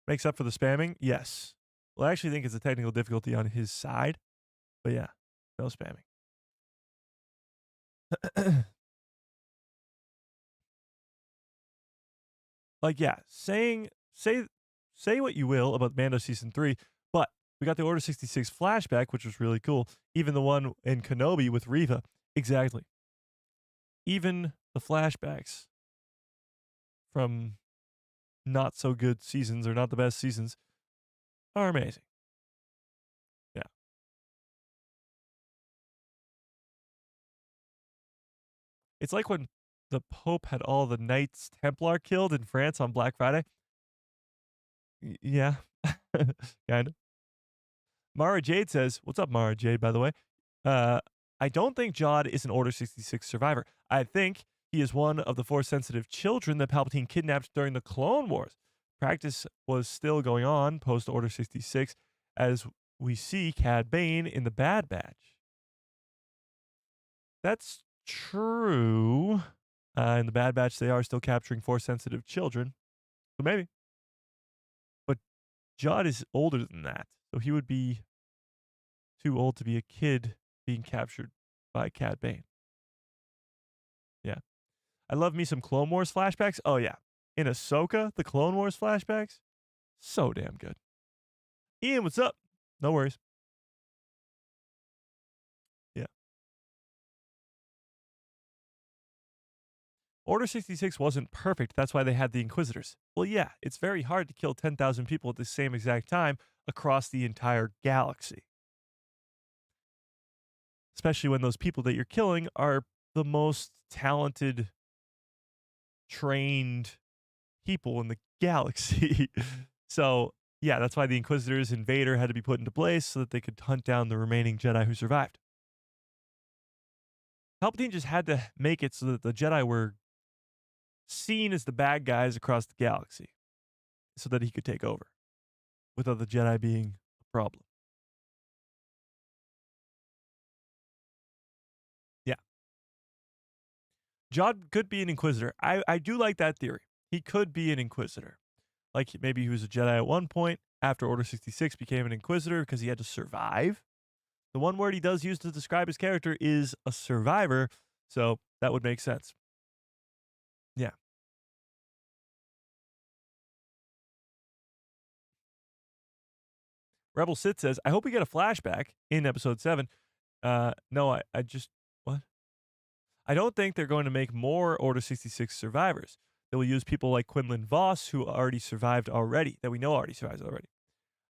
Makes up for the spamming? Yes. Well, I actually think it's a technical difficulty on his side, but yeah, no spamming. Like, yeah, say what you will about Mando Season 3, but we got the Order 66 flashback, which was really cool. Even the one in Kenobi with Reva. Exactly. Even the flashbacks from not so good seasons or not the best seasons are amazing. Yeah. It's like when the Pope had all the Knights Templar killed in France on Black Friday. Yeah. Kind of. Mara Jade says, what's up, Mara Jade, by the way? I don't think Jod is an Order 66 survivor. I think he is one of the Force-sensitive children that Palpatine kidnapped during the Clone Wars. Practice was still going on post-Order 66, as we see Cad Bane in the Bad Batch. That's true. In the Bad Batch, they are still capturing Force-sensitive children. So maybe. But Jod is older than that. So he would be too old to be a kid being captured by Cad Bane. Yeah. I love me some Clone Wars flashbacks. Oh, yeah. In Ahsoka, the Clone Wars flashbacks. So damn good. Ian, what's up? No worries. Yeah. Order 66 wasn't perfect. That's why they had the Inquisitors. Well, yeah, it's very hard to kill 10,000 people at the same exact time across the entire galaxy. Especially when those people that you're killing are the most talented, trained people in the galaxy. So, yeah, that's why the Inquisitors and Vader had to be put into place so that they could hunt down the remaining Jedi who survived. Palpatine just had to make it so that the Jedi were seen as the bad guys across the galaxy so that he could take over, without the Jedi being a problem. Yeah. Jod could be an Inquisitor. I do like that theory. He could be an Inquisitor. Like maybe he was a Jedi at one point, after Order 66 became an Inquisitor because he had to survive. The one word he does use to describe his character is a survivor, so that would make sense. Yeah. Rebel Sith says, I hope we get a flashback in episode 7. No, I just, what? I don't think they're going to make more Order 66 survivors. They will use people like Quinlan Voss, who already survived already, that we know already survives already.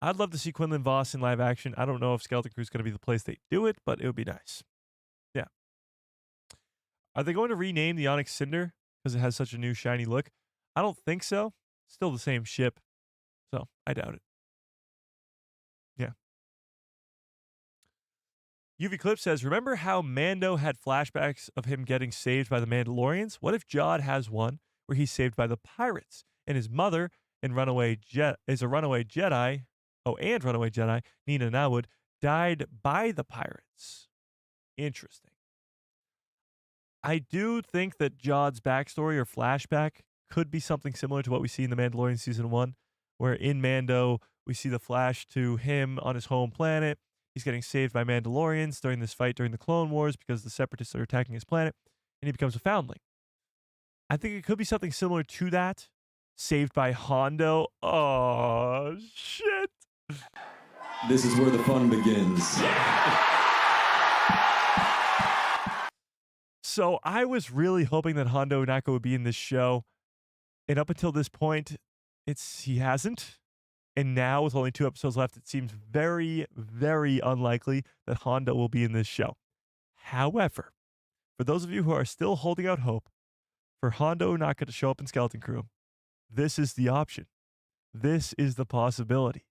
I'd love to see Quinlan Voss in live action. I don't know if Skeleton Crew is going to be the place they do it, but it would be nice. Yeah. Are they going to rename the Onyx Cinder because it has such a new shiny look? I don't think so. Still the same ship, so I doubt it. Yeah. UV Clip says, remember how Mando had flashbacks of him getting saved by the Mandalorians? What if Jod has one where he's saved by the pirates and his mother and runaway Jedi, Nina Nawud, died by the pirates? Interesting. I do think that Jod's backstory or flashback could be something similar to what we see in The Mandalorian Season 1, where in Mando, we see the flash to him on his home planet. He's getting saved by Mandalorians during this fight during the Clone Wars because the Separatists are attacking his planet, and he becomes a foundling. I think it could be something similar to that. Saved by Hondo. Oh, shit. This is where the fun begins. So I was really hoping that Hondo Ohnaka would be in this show. And up until this point, he hasn't. And now, with only 2 episodes left, it seems very, very unlikely that Hondo will be in this show. However, for those of you who are still holding out hope for Hondo Ohnaka to show up in Skeleton Crew, this is the option. This is the possibility.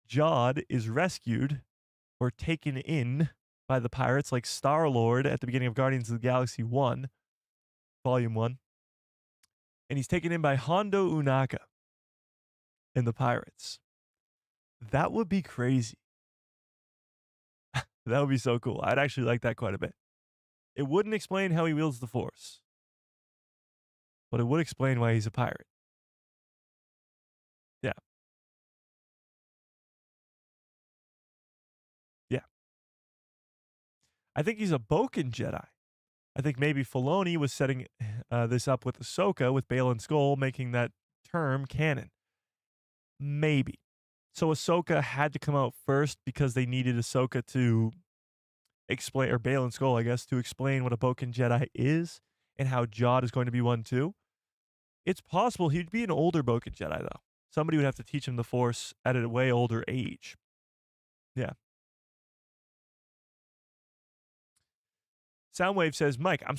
Jod is rescued or taken in by the pirates like Star-Lord at the beginning of Guardians of the Galaxy 1, Volume 1. And he's taken in by Hondo Ohnaka and the pirates. That would be crazy. That would be so cool. I'd actually like that quite a bit. It wouldn't explain how he wields the Force, but it would explain why he's a pirate. Yeah. Yeah. I think he's a Boken Jedi. I think maybe Filoni was setting this up with Ahsoka, with Baylan Skoll, making that term canon. Maybe. So Ahsoka had to come out first because they needed Ahsoka to explain, or Baylan Skoll, I guess, to explain what a Boken Jedi is and how Jod is going to be one too. It's possible he'd be an older Boken Jedi, though. Somebody would have to teach him the Force at a way older age. Yeah. Soundwave says, Mike, I'm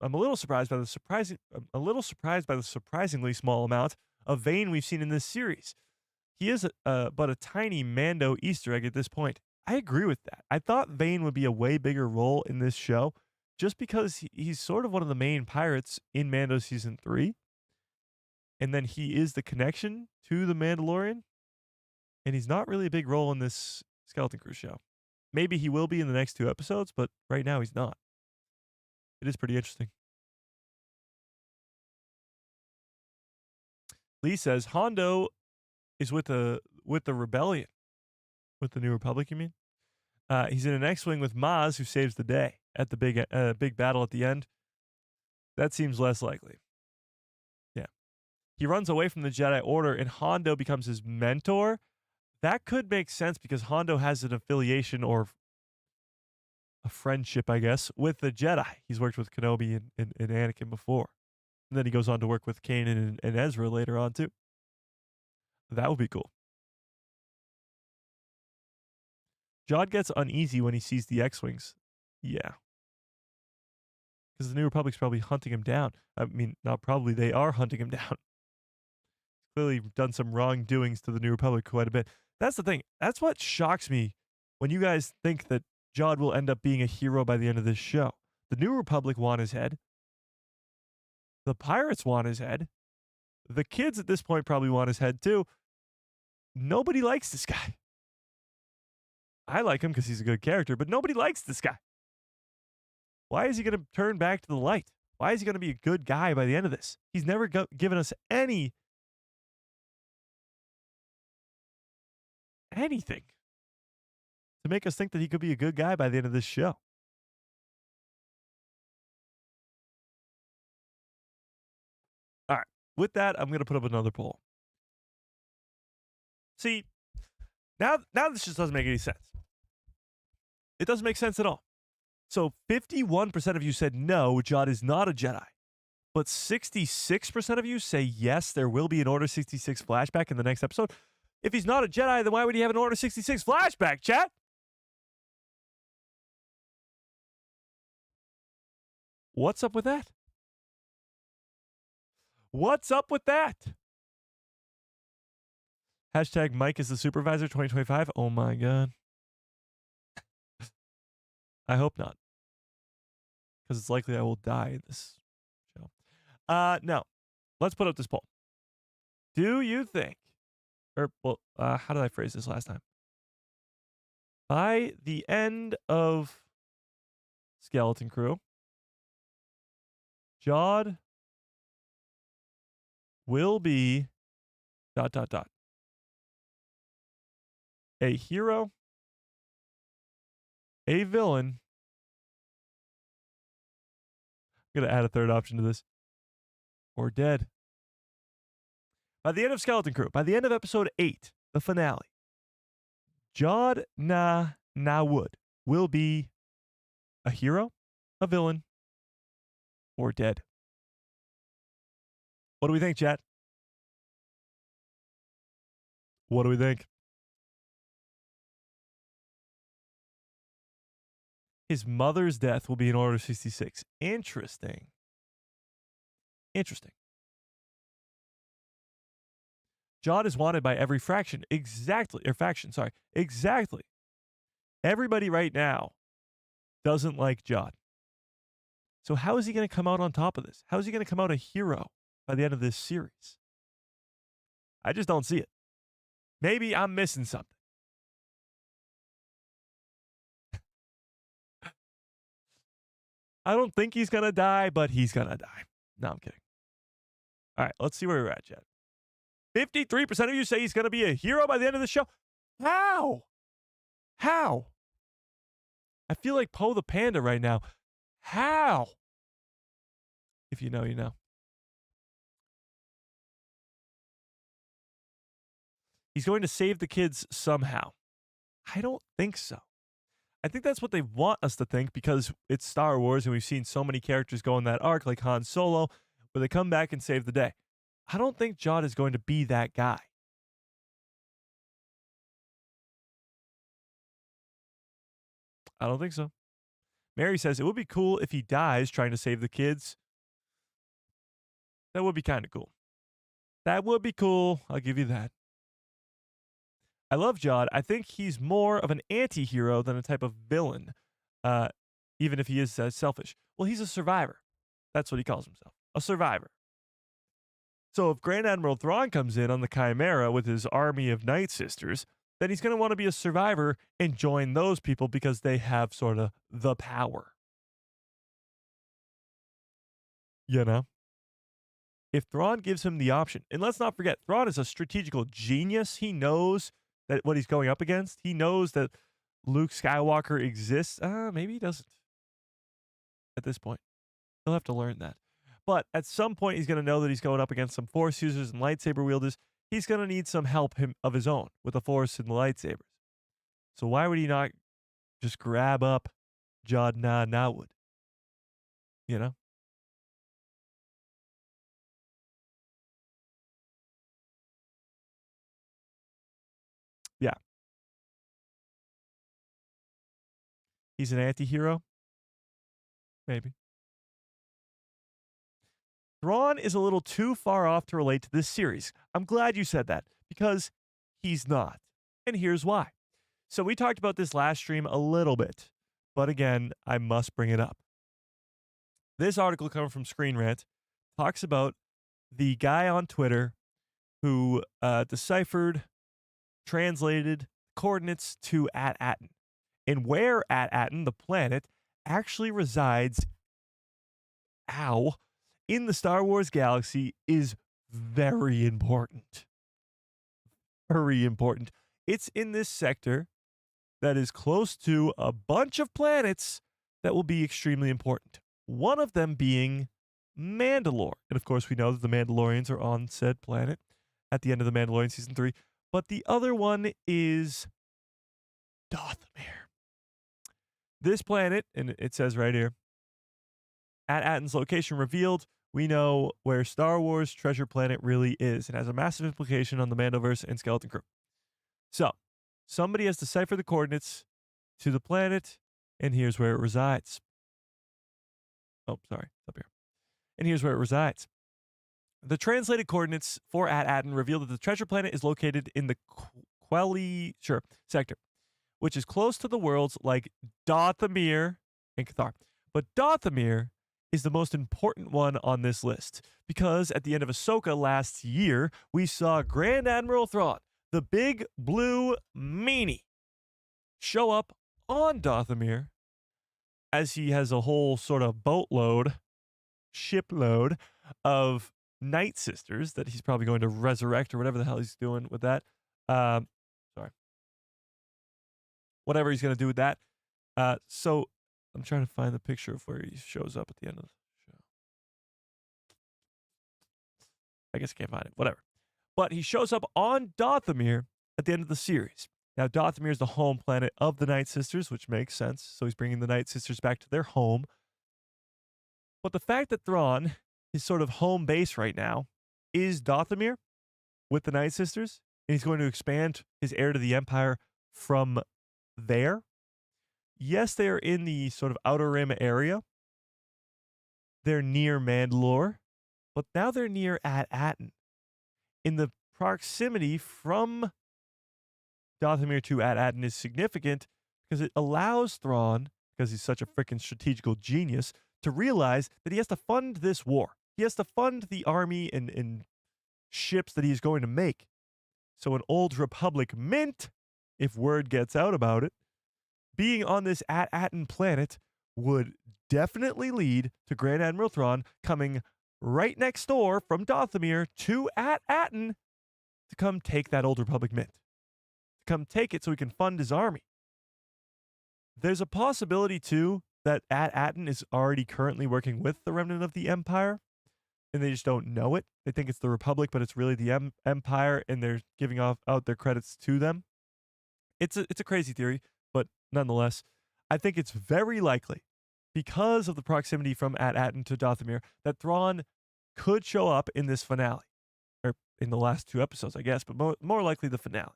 a little surprised by the surprisingly small amount of Vane we've seen in this series. He is but a tiny Mando Easter egg at this point. I agree with that. I thought Vane would be a way bigger role in this show just because he's sort of one of the main pirates in Mando Season 3. And then he is the connection to the Mandalorian. And he's not really a big role in this Skeleton Crew show. Maybe he will be in the next 2 episodes, but right now he's not. It is pretty interesting. Lee says Hondo is with the rebellion. With the New Republic, you mean? He's in an X-Wing with Maz, who saves the day at the big battle at the end. That seems less likely. Yeah. He runs away from the Jedi Order, and Hondo becomes his mentor. That could make sense because Hondo has an affiliation or a friendship, I guess, with the Jedi. He's worked with Kenobi and Anakin before. And then he goes on to work with Kanan and Ezra later on, too. That would be cool. Jod gets uneasy when he sees the X-Wings. Yeah. Because the New Republic's probably hunting him down. I mean, not probably, they are hunting him down. Clearly done some wrongdoings to the New Republic quite a bit. That's the thing. That's what shocks me when you guys think that Jod will end up being a hero by the end of this show. The New Republic want his head. The pirates want his head. The kids at this point probably want his head too. Nobody likes this guy. I like him because he's a good character, but nobody likes this guy. Why is he going to turn back to the light? Why is he going to be a good guy by the end of this? He's never given us anything to make us think that he could be a good guy by the end of this show. All right. With that, I'm going to put up another poll. See, now this just doesn't make any sense. It doesn't make sense at all. So 51% of you said no, Jod is not a Jedi. But 66% of you say yes, there will be an Order 66 flashback in the next episode. If he's not a Jedi, then why would he have an Order 66 flashback, chat? What's up with that? What's up with that? Hashtag Mike is the supervisor 2025. Oh my God. I hope not. Because it's likely I will die in this show. No. Let's put up this poll. Do you think, how did I phrase this last time? By the end of Skeleton Crew, Jod will be ... a hero, a villain. I'm going to add a third option to this. Or dead. By the end of Skeleton Crew, by the end of episode 8, the finale, Jod Wood will be a hero, a villain, or dead. What do we think, chat? What do we think? His mother's death will be in Order 66. Interesting. Interesting. Jod is wanted by every faction. Exactly. Or faction, sorry. Exactly. Everybody right now doesn't like Jod. So how is he going to come out on top of this? How is he going to come out a hero by the end of this series? I just don't see it. Maybe I'm missing something. I don't think he's going to die, but he's going to die. No, I'm kidding. All right, let's see where we're at, Chad. 53% of you say he's going to be a hero by the end of the show. How? How? I feel like Poe the Panda right now. How? If you know, you know. He's going to save the kids somehow. I don't think so. I think that's what they want us to think because it's Star Wars and we've seen so many characters go in that arc like Han Solo where they come back and save the day. I don't think Jod is going to be that guy. I don't think so. Mary says it would be cool if he dies trying to save the kids. That would be kind of cool. That would be cool. I'll give you that. I love Jod. I think he's more of an anti-hero than a type of villain, even if he is selfish. Well, he's a survivor. That's what he calls himself, a survivor. So if Grand Admiral Thrawn comes in on the Chimera with his army of Night Sisters, then he's going to want to be a survivor and join those people because they have sort of the power. You know? If Thrawn gives him the option, and let's not forget, Thrawn is a strategical genius. He knows that what he's going up against. He knows that Luke Skywalker exists. Maybe he doesn't at this point. He'll have to learn that. But at some point, he's going to know that he's going up against some Force users and lightsaber wielders. He's going to need some help of his own with the Force and the lightsabers. So why would he not just grab up Jod Na would. You know? Yeah. He's an anti-hero? Maybe. Thrawn is a little too far off to relate to this series. I'm glad you said that, because he's not. And here's why. So we talked about this last stream a little bit, but again, I must bring it up. This article coming from Screen Rant talks about the guy on Twitter who deciphered, translated coordinates to At Attin, and where At Attin, the planet, actually resides in the Star Wars galaxy is very important. Very important. It's in this sector that is close to a bunch of planets that will be extremely important. One of them being Mandalore. And of course, we know that the Mandalorians are on said planet at the end of The Mandalorian Season 3. But the other one is Dathomir. This planet, and it says right here, At Attin's location revealed, we know where Star Wars Treasure Planet really is. It has a massive implication on the Mandoverse and Skeleton Crew. So, somebody has deciphered the coordinates to the planet, and here's where it resides. Oh, sorry, it's up here. And here's where it resides. The translated coordinates for At Attin reveal that the treasure planet is located in the Quelly sector, which is close to the worlds like Dathomir and Cathar. But Dathomir is the most important one on this list, because at the end of Ahsoka last year, we saw Grand Admiral Thrawn, the big blue meanie, show up on Dathomir as he has a whole sort of shipload of Night Sisters that he's probably going to resurrect or whatever the hell he's doing with that. Whatever he's going to do with that. So I'm trying to find the picture of where he shows up at the end of the show. I guess I can't find it. Whatever. But he shows up on Dathomir at the end of the series. Now, Dathomir is the home planet of the Night Sisters, which makes sense. So he's bringing the Night Sisters back to their home. But the fact that Thrawn, his sort of home base right now, is Dathomir with the Night Sisters, and he's going to expand his heir to the Empire from there. Yes, they are in the sort of Outer Rim area. They're near Mandalore, but now they're near At Attin. In the proximity from Dathomir to At Attin is significant because it allows Thrawn, because he's such a freaking strategical genius, to realize that he has to fund this war. He has to fund the army and ships that he's going to make. So an old Republic mint, if word gets out about it, being on this At Attin planet would definitely lead to Grand Admiral Thrawn coming right next door from Dathomir to At Attin to come take that old Republic mint. To come take it so he can fund his army. There's a possibility, too, that At Attin is already currently working with the remnant of the Empire, and they just don't know it. They think it's the Republic, but it's really the Empire, and they're giving out their credits to them. It's a crazy theory, but nonetheless, I think it's very likely, because of the proximity from At Attin to Dathomir, that Thrawn could show up in this finale, or in the last 2 episodes, I guess, but more likely the finale.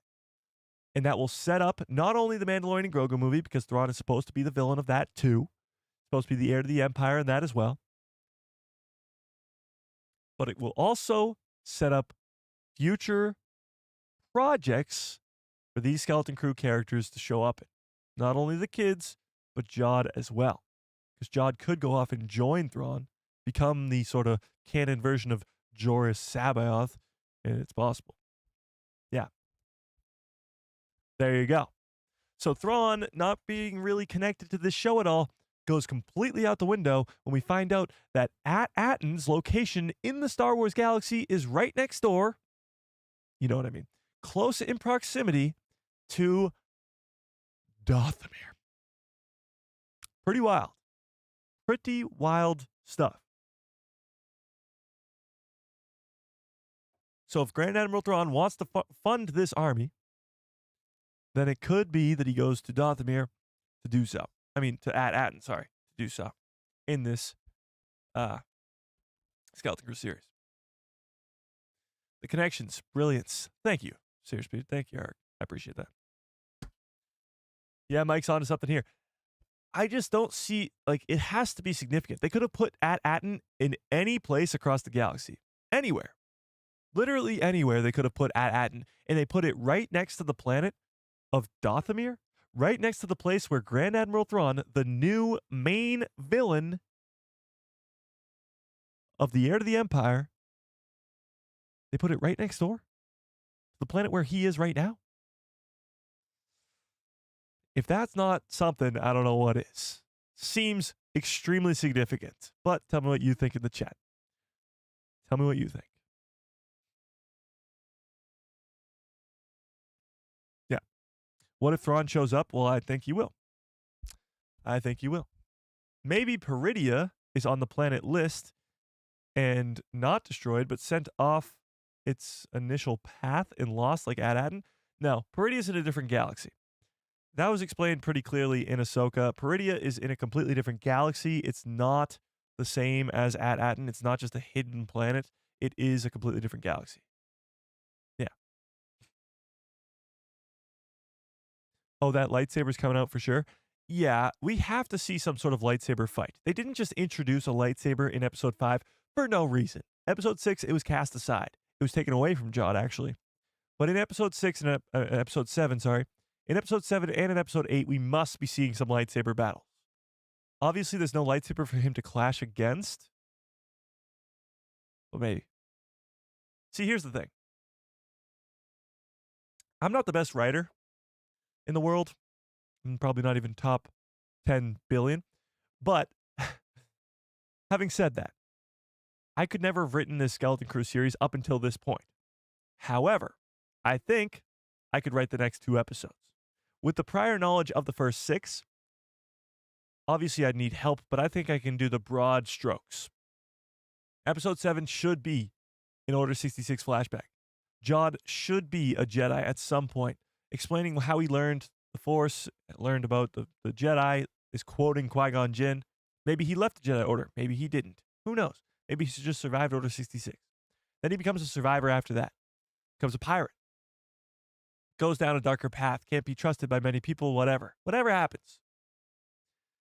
And that will set up not only the Mandalorian and Grogu movie, because Thrawn is supposed to be the villain of that too, supposed to be the heir to the Empire in that as well, but it will also set up future projects for these Skeleton Crew characters to show up in. Not only the kids, but Jod as well. Because Jod could go off and join Thrawn, become the sort of canon version of Joruus C'baoth, and it's possible. Yeah. There you go. So Thrawn, not being really connected to this show at all, goes completely out the window when we find out that At Attin's location in the Star Wars galaxy is right next door. You know what I mean? Close in proximity to Dathomir. Pretty wild. Pretty wild stuff. So if Grand Admiral Thrawn wants to fund this army, then it could be that he goes to Dathomir to do so. to At Attin, sorry, to do so in this Skeleton Crew series. The connections, brilliance. Thank you, Serious Speed. Thank you, Eric. I appreciate that. Yeah, Mike's onto something here. I just don't see, like, it has to be significant. They could have put At Attin in any place across the galaxy. Anywhere. Literally anywhere they could have put At Attin. And they put it right next to the planet of Dothamir. Right next to the place where Grand Admiral Thrawn, the new main villain of the Heir to the Empire, they put it right next door. The planet where he is right now. If that's not something, I don't know what is. Seems extremely significant. But tell me what you think in the chat. Tell me what you think. Yeah. What if Thrawn shows up? Well, I think he will. I think he will. Maybe Peridia is on the planet list and not destroyed, but sent off its initial path and lost like At Attin. No, Peridia is in a different galaxy. That was explained pretty clearly in Ahsoka. Peridia is in a completely different galaxy. It's not the same as At Attin. It's not just a hidden planet. It is a completely different galaxy. Yeah. Oh, that lightsaber's coming out for sure? Yeah, we have to see some sort of lightsaber fight. They didn't just introduce a lightsaber in Episode 5 for no reason. Episode 6, it was cast aside. It was taken away from Jod, actually. But in Episode 6 and Episode 7, sorry, in Episode 7 and in Episode 8, we must be seeing some lightsaber battles. Obviously, there's no lightsaber for him to clash against. But maybe. See, here's the thing. I'm not the best writer in the world. I'm probably not even top 10 billion. But having said that, I could never have written this Skeleton Crew series up until this point. However, I think I could write the next 2 episodes. With the prior knowledge of the first 6, obviously I'd need help, but I think I can do the broad strokes. Episode 7 should be an Order 66 flashback. Jod should be a Jedi at some point, explaining how he learned the Force, learned about the Jedi, is quoting Qui-Gon Jinn. Maybe he left the Jedi Order. Maybe he didn't. Who knows? Maybe he just survived Order 66. Then he becomes a survivor after that. Becomes a pirate. Goes down a darker path. Can't be trusted by many people, whatever. Whatever happens.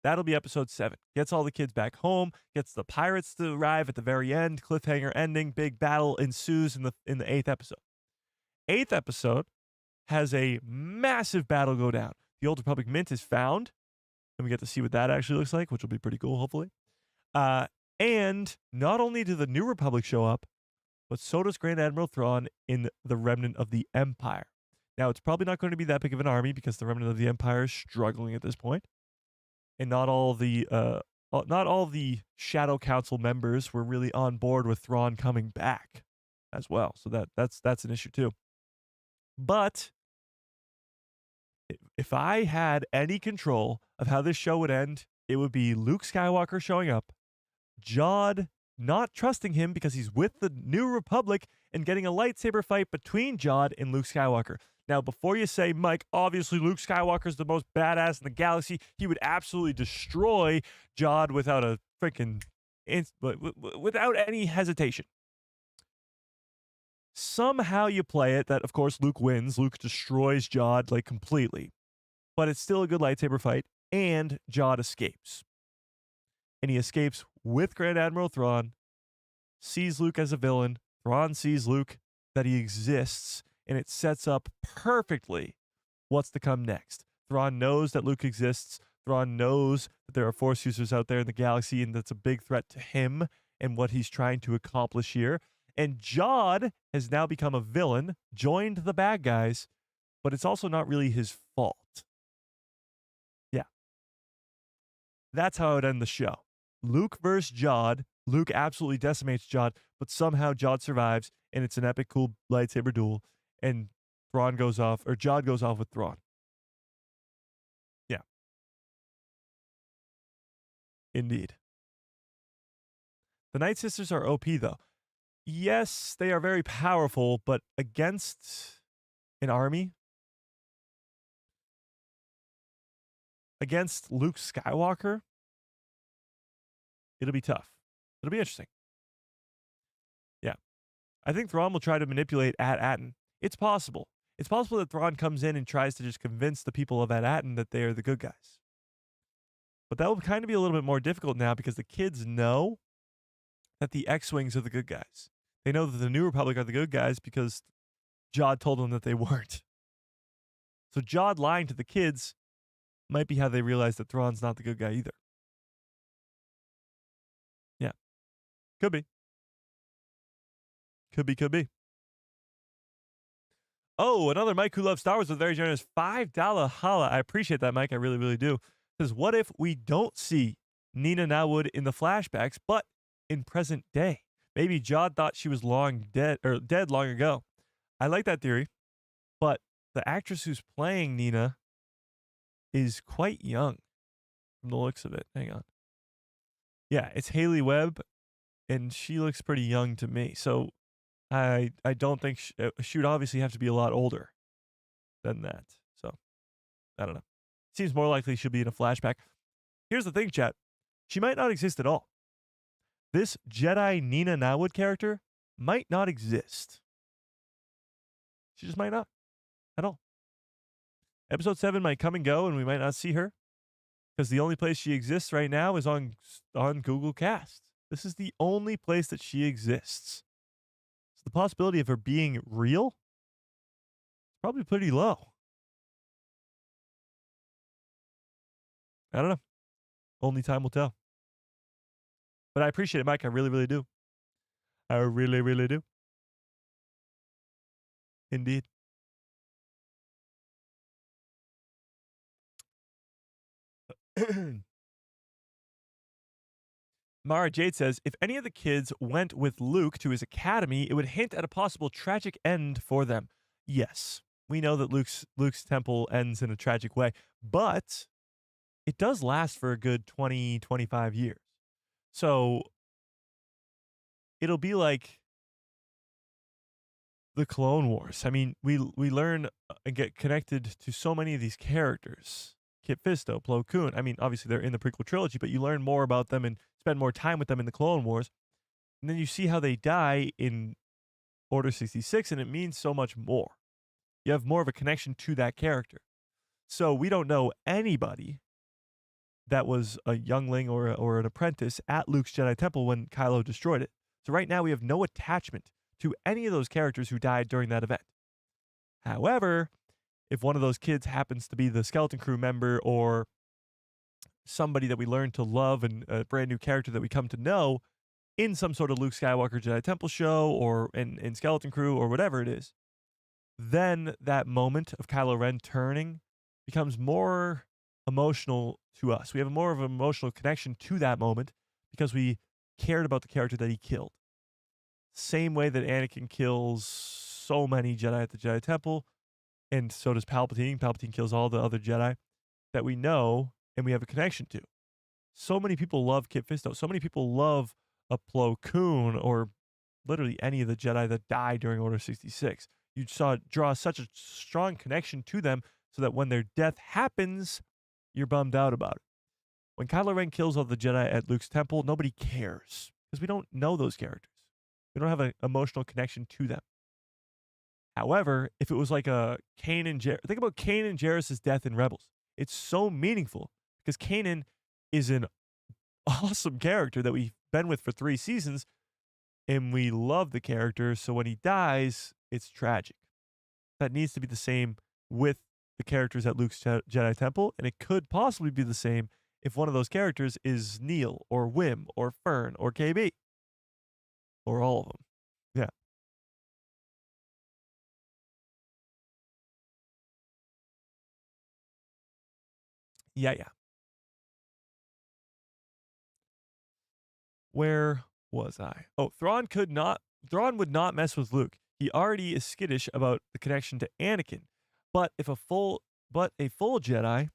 That'll be Episode 7. Gets all the kids back home. Gets the pirates to arrive at the very end. Cliffhanger ending. Big battle ensues in the 8th episode. 8th episode has a massive battle go down. The Old Republic Mint is found. And we get to see what that actually looks like, which will be pretty cool, hopefully. And not only do the New Republic show up, but so does Grand Admiral Thrawn in the remnant of the Empire. Now, it's probably not going to be that big of an army because the remnant of the Empire is struggling at this point. And not all the Shadow Council members were really on board with Thrawn coming back as well. So that's an issue too. But if I had any control of how this show would end, it would be Luke Skywalker showing up, Jod not trusting him because he's with the New Republic, and getting a lightsaber fight between Jod and Luke Skywalker. Now, before you say, Mike, obviously Luke Skywalker's the most badass in the galaxy, he would absolutely destroy Jod without a freaking, without any hesitation. Somehow you play it that, of course, Luke wins. Luke destroys Jod, like, completely. But it's still a good lightsaber fight, and Jod escapes. And he escapes with Grand Admiral Thrawn, sees Luke as a villain. Thrawn sees Luke, that he exists, and it sets up perfectly what's to come next. Thrawn knows that Luke exists. Thrawn knows that there are Force users out there in the galaxy, and that's a big threat to him and what he's trying to accomplish here. And Jod has now become a villain, joined the bad guys, but it's also not really his fault. Yeah. That's how I would end the show. Luke versus Jod. Luke absolutely decimates Jod, but somehow Jod survives, and it's an epic, cool lightsaber duel, and Thrawn goes off, or Jod goes off with Thrawn. Yeah. Indeed. The Night Sisters are OP, though. Yes, they are very powerful, but against an army? against Luke Skywalker, it'll be tough. It'll be interesting. Yeah. I think Thrawn will try to manipulate At Attin. It's possible. It's possible that Thrawn comes in and tries to just convince the people of At Attin that they are the good guys. But that will kind of be a little bit more difficult now because the kids know that the X-Wings are the good guys. They know that the New Republic are the good guys because Jod told them that they weren't. So Jod lying to the kids might be how they realize that Thrawn's not the good guy either. Yeah. Could be. Could be. Oh, another Mike who loves Star Wars with a very generous $5 holla. I appreciate that, Mike. I really, really do. Says, what if we don't see Nina Nawood in the flashbacks, but in present day? Maybe Jod thought she was dead long ago. I like that theory, but the actress who's playing Nina is quite young from the looks of it. Hang on. Yeah, it's Haley Webb, and she looks pretty young to me. So I don't think she would obviously have to be a lot older than that. So I don't know. Seems more likely she'll be in a flashback. Here's the thing, chat. She might not exist at all. This Jedi Nina Nawood character might not exist. She just might not at all. Episode 7 might come and go, and we might not see her because the only place she exists right now is on Google Cast. This is the only place that she exists. So the possibility of her being real is probably pretty low. I don't know. Only time will tell. But I appreciate it, Mike. I really, really do. I really, really do. Indeed. Mara Jade says, if any of the kids went with Luke to his academy, it would hint at a possible tragic end for them. Yes, we know that Luke's temple ends in a tragic way, but it does last for a good 20, 25 years. So it'll be like the Clone Wars. I mean, we learn and get connected to so many of these characters. Kit Fisto, Plo Koon. I mean, obviously they're in the prequel trilogy, but you learn more about them and spend more time with them in the Clone Wars. And then you see how they die in Order 66, and it means so much more. You have more of a connection to that character. So we don't know anybody that was a youngling or an apprentice at Luke's Jedi Temple when Kylo destroyed it. So right now we have no attachment to any of those characters who died during that event. However, if one of those kids happens to be the skeleton crew member or somebody that we learn to love and a brand new character that we come to know in some sort of Luke Skywalker Jedi Temple show or in Skeleton Crew or whatever it is, then that moment of Kylo Ren turning becomes more emotional to us. We have more of an emotional connection to that moment because we cared about the character that he killed. Same way that Anakin kills so many Jedi at the Jedi Temple, and so does Palpatine. Palpatine kills all the other Jedi that we know and we have a connection to. So many people love Kit Fisto. So many people love a Plo Koon or literally any of the Jedi that died during Order 66. You draw such a strong connection to them so that when their death happens, you're bummed out about it. When Kylo Ren kills all the Jedi at Luke's temple, nobody cares because we don't know those characters. We don't have an emotional connection to them. However, if it was like a Kanan, think about Kanan Jarrus' death in Rebels. It's so meaningful because Kanan is an awesome character that we've been with for 3 seasons, and we love the character. So when he dies, it's tragic. That needs to be the same with the characters at Luke's Jedi Temple, and it could possibly be the same if one of those characters is Neil or Wim or Fern or KB or all of them. Yeah. Yeah. Where was I? Oh, Thrawn would not mess with Luke. He already is skittish about the connection to Anakin. But a full Jedi,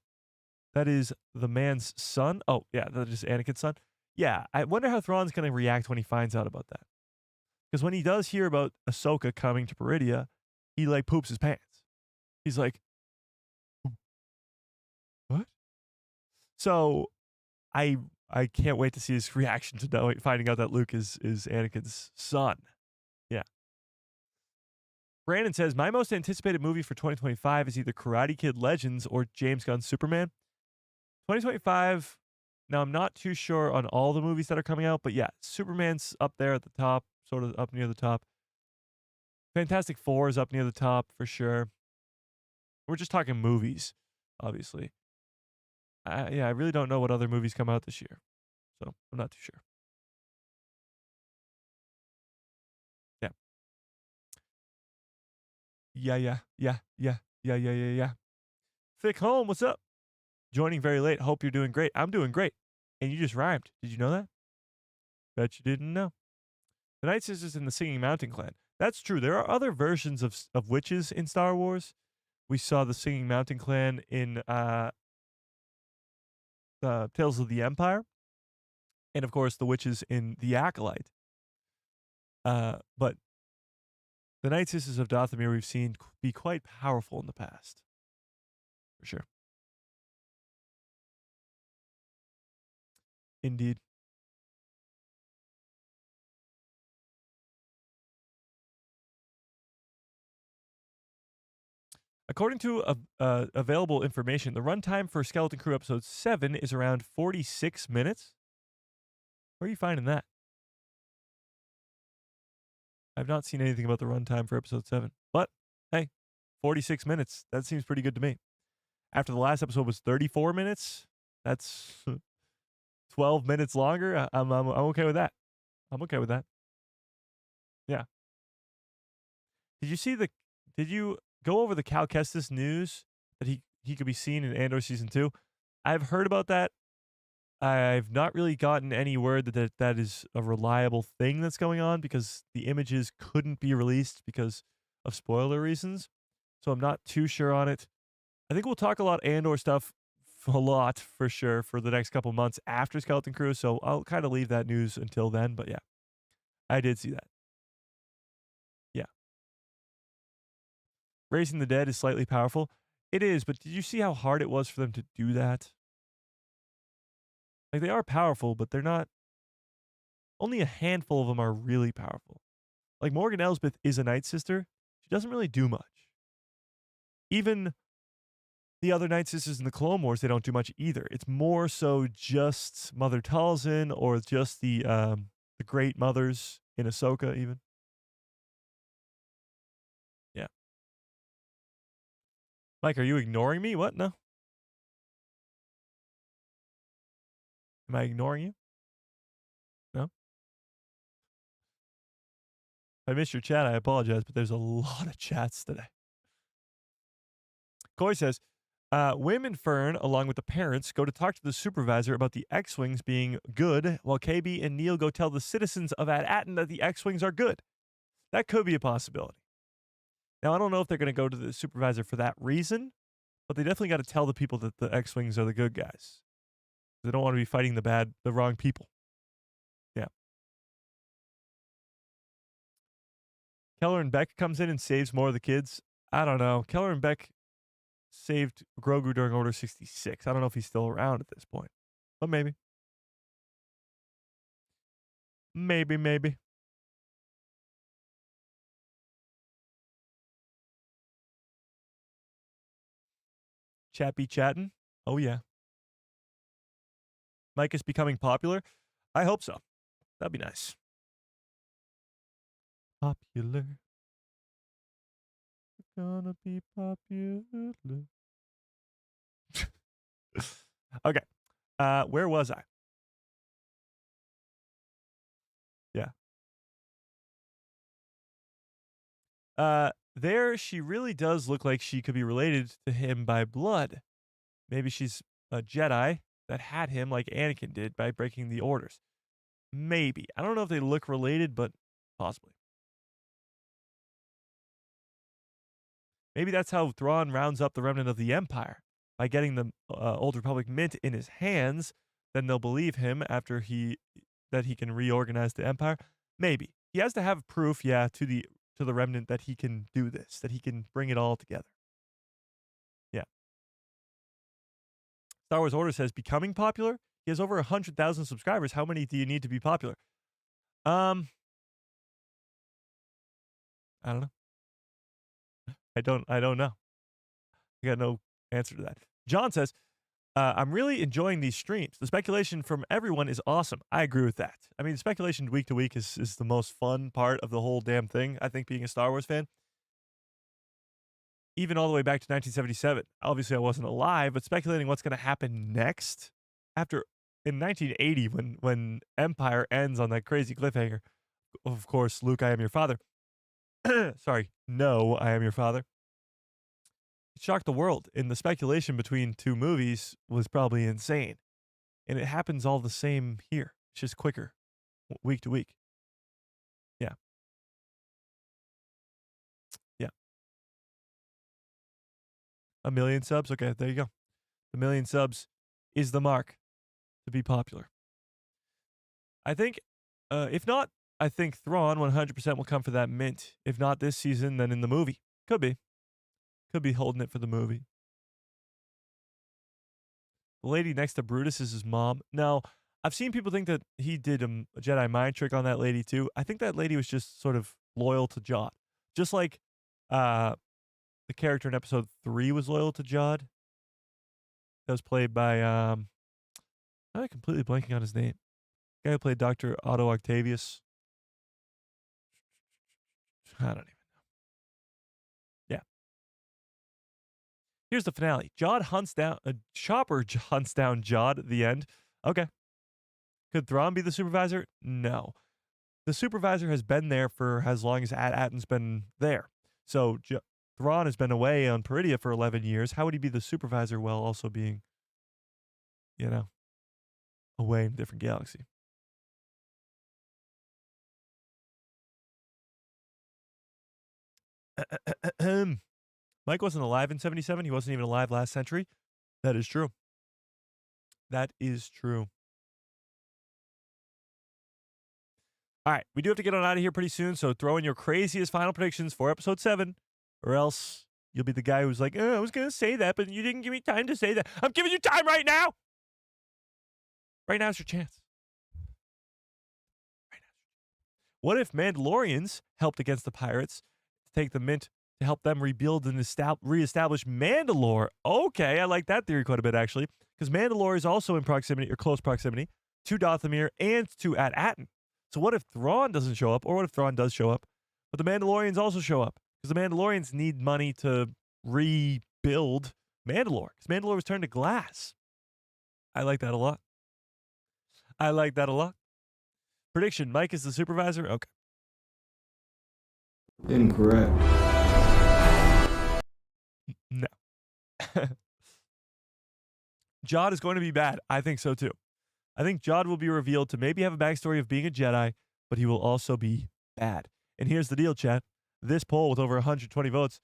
that is the man's son. Oh, yeah, that is Anakin's son. Yeah, I wonder how Thrawn's going to react when he finds out about that. Because when he does hear about Ahsoka coming to Peridia, he like poops his pants. He's like, what? So I can't wait to see his reaction to finding out that Luke is Anakin's son. Yeah. Brandon says, my most anticipated movie for 2025 is either Karate Kid Legends or James Gunn's Superman. 2025, now I'm not too sure on all the movies that are coming out, but yeah, Superman's up there at the top, sort of up near the top. Fantastic Four is up near the top for sure. We're just talking movies, obviously. Yeah, I really don't know what other movies come out this year, so I'm not too sure. Yeah. Thick Home, what's up? Joining very late. Hope you're doing great. I'm doing great. And you just rhymed. Did you know that? Bet you didn't know. The Night Sisters and the Singing Mountain Clan. That's true. There are other versions of witches in Star Wars. We saw the Singing Mountain Clan in Tales of the Empire. And, of course, the witches in The Acolyte. But the Night Sisters of Dathomir we've seen be quite powerful in the past. For sure. Indeed. According to available information, the runtime for Skeleton Crew Episode 7 is around 46 minutes. Where are you finding that? I've not seen anything about the runtime for Episode 7. But, hey, 46 minutes. That seems pretty good to me. After the last episode was 34 minutes, that's 12 minutes longer. I'm okay with that. I'm okay with that. Yeah. Did you go over the Cal Kestis news that he could be seen in Andor Season 2? I've heard about that. I've not really gotten any word that is a reliable thing that's going on because the images couldn't be released because of spoiler reasons. So I'm not too sure on it. I think we'll talk a lot Andor stuff a lot for sure for the next couple months after Skeleton Crew. So I'll kind of leave that news until then. But yeah, I did see that. Yeah. Raising the Dead is slightly powerful. It is, but did you see how hard it was for them to do that? Like, they are powerful, but they're not. Only a handful of them are really powerful. Like, Morgan Elsbeth is a Night Sister. She doesn't really do much. Even the other Night Sisters in the Clone Wars, they don't do much either. It's more so just Mother Talzin or just the Great Mothers in Ahsoka, even. Yeah. Mike, are you ignoring me? What? No. Am I ignoring you? No? If I missed your chat, I apologize, but there's a lot of chats today. Coy says, Wim and Fern, along with the parents, go to talk to the supervisor about the X-Wings being good, while KB and Neil go tell the citizens of At Attin that the X-Wings are good. That could be a possibility. Now, I don't know if they're going to go to the supervisor for that reason, but they definitely got to tell the people that the X-Wings are the good guys. They don't want to be fighting the wrong people. Yeah. Keller and Beck comes in and saves more of the kids. I don't know. Keller and Beck saved Grogu during Order 66. I don't know if he's still around at this point, but maybe. Maybe. Chappy chatting. Oh, yeah. Mike is becoming popular. I hope so. That'd be nice. Popular. We're gonna be popular. Okay. Where was I? Yeah. There she really does look like she could be related to him by blood. Maybe she's a Jedi that had him like Anakin did by breaking the orders. Maybe. I don't know if they look related, but possibly. Maybe that's how Thrawn rounds up the remnant of the Empire, by getting the Old Republic mint in his hands. Then they'll believe him after that he can reorganize the Empire. Maybe. He has to have proof, yeah, to the remnant that he can do this, that he can bring it all together. Yeah. Star Wars Order says becoming popular. He has over 100,000 subscribers. How many do you need to be popular? I don't know. I don't know. I got no answer to that. John says, I'm really enjoying these streams. The speculation from everyone is awesome. I agree with that. I mean, speculation week to week is the most fun part of the whole damn thing, I think, being a Star Wars fan. Even all the way back to 1977. Obviously, I wasn't alive, but speculating what's going to happen next after in 1980 when Empire ends on that crazy cliffhanger. Of course, Luke, I am your father. Sorry, no, I am your father. It shocked the world, and the speculation between two movies was probably insane. And it happens all the same here. It's just quicker, week to week. Yeah. Yeah. 1 million subs? Okay, there you go. 1 million subs is the mark to be popular. I think, if not, I think Thrawn 100% will come for that mint. If not this season, then in the movie. Could be. Could be holding it for the movie. The lady next to Brutus is his mom. No, I've seen people think that he did a Jedi mind trick on that lady too. I think that lady was just sort of loyal to Jod. Just like the character in episode 3 was loyal to Jod. That was played by, I'm completely blanking on his name. The guy who played Dr. Otto Octavius. I don't even know. Yeah. Here's the finale. Chopper hunts down Jod at the end. Okay. Could Thrawn be the supervisor? No. The supervisor has been there for as long as At Attin's been there. So Thrawn has been away on Peridia for 11 years. How would he be the supervisor while also being, away in a different galaxy? Mike wasn't alive in 77. He wasn't even alive last century. That is true. That is true. All right, we do have to get on out of here pretty soon, so throw in your craziest final predictions for episode 7, or else you'll be the guy who's like, I was going to say that, but you didn't give me time to say that. I'm giving you time right now. Right now's your chance. What if Mandalorians helped against the pirates to take the mint to help them rebuild and reestablish Mandalore? Okay, I like that theory quite a bit, actually, because Mandalore is also in proximity, or close proximity, to Dathomir and to At Attin. So what if Thrawn doesn't show up, or what if Thrawn does show up, but the Mandalorians also show up? Because the Mandalorians need money to rebuild Mandalore, because Mandalore was turned to glass. I like that a lot. I like that a lot. Prediction, Mike is the supervisor? Okay. Incorrect. No. Jod is going to be bad. I think so too. I think Jod will be revealed to maybe have a backstory of being a Jedi, but he will also be bad. And here's the deal, chat. This poll with over 120 votes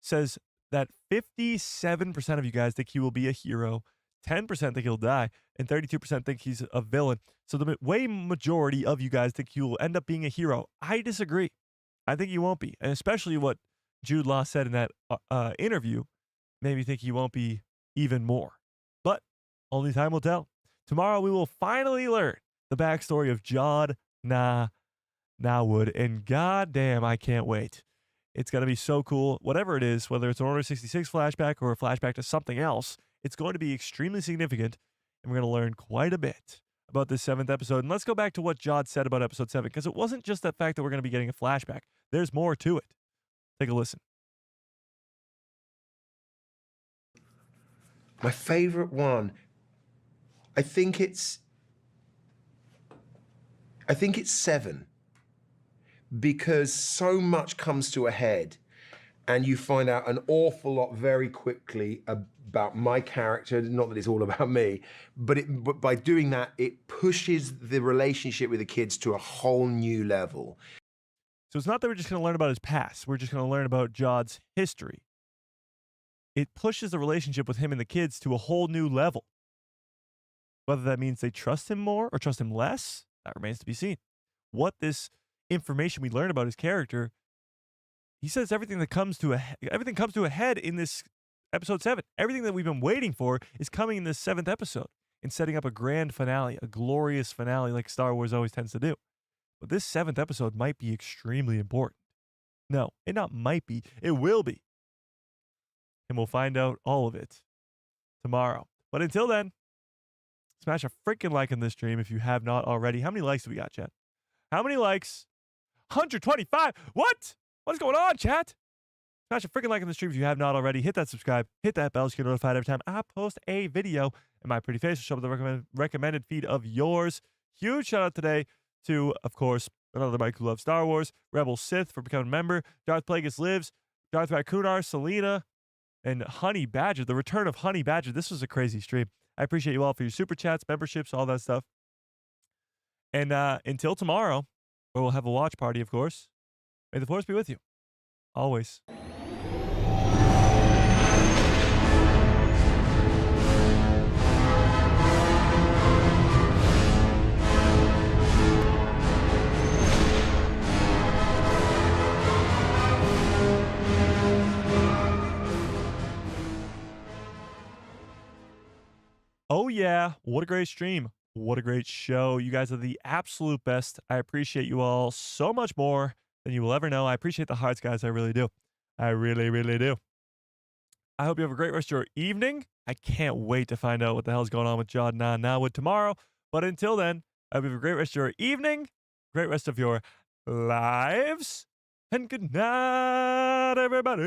says that 57% of you guys think he will be a hero, 10% think he'll die, and 32% think he's a villain. So the way majority of you guys think he will end up being a hero. I disagree. I think he won't be. And especially what Jude Law said in that interview made me think he won't be even more. But only time will tell. Tomorrow we will finally learn the backstory of Jod Nawood. And goddamn, I can't wait. It's going to be so cool. Whatever it is, whether it's an Order 66 flashback or a flashback to something else, it's going to be extremely significant. And we're going to learn quite a bit about this 7th episode. And let's go back to what Jod said about episode 7, because it wasn't just the fact that we're going to be getting a flashback. There's more to it. Take a listen. My favorite one, I think it's 7, because so much comes to a head and you find out an awful lot very quickly about my character. Not that it's all about me, but by doing that, it pushes the relationship with the kids to a whole new level. So it's not that we're just going to learn about his past. We're just going to learn about Jod's history. It pushes the relationship with him and the kids to a whole new level. Whether that means they trust him more or trust him less, that remains to be seen. What this information we learn about his character, he says everything comes to a head in this episode 7. Everything that we've been waiting for is coming in this 7th episode and setting up a grand finale, a glorious finale like Star Wars always tends to do. But this 7th episode might be extremely important. No, it not might be, it will be. And we'll find out all of it tomorrow. But until then, smash a freaking like on this stream if you have not already. How many likes do we got, chat? How many likes? 125. What? What is going on, chat? Smash a freaking like on the stream if you have not already. Hit that subscribe. Hit that bell so you get notified every time I post a video. And my pretty face will show up in the recommended feed of yours. Huge shout out today to, of course, another Mike who loves Star Wars, Rebel Sith for becoming a member, Darth Plagueis Lives, Darth Raccoonar, Selena, and Honey Badger. The return of Honey Badger. This was a crazy stream. I appreciate you all for your super chats, memberships, all that stuff. And until tomorrow, where we'll have a watch party, of course, may the Force be with you. Always. Oh, yeah. What a great stream. What a great show. You guys are the absolute best. I appreciate you all so much more than you will ever know. I appreciate the hearts, guys. I really do. I really, really do. I hope you have a great rest of your evening. I can't wait to find out what the hell's going on with John Nawood tomorrow. But until then, I hope you have a great rest of your evening, great rest of your lives, and good night, everybody.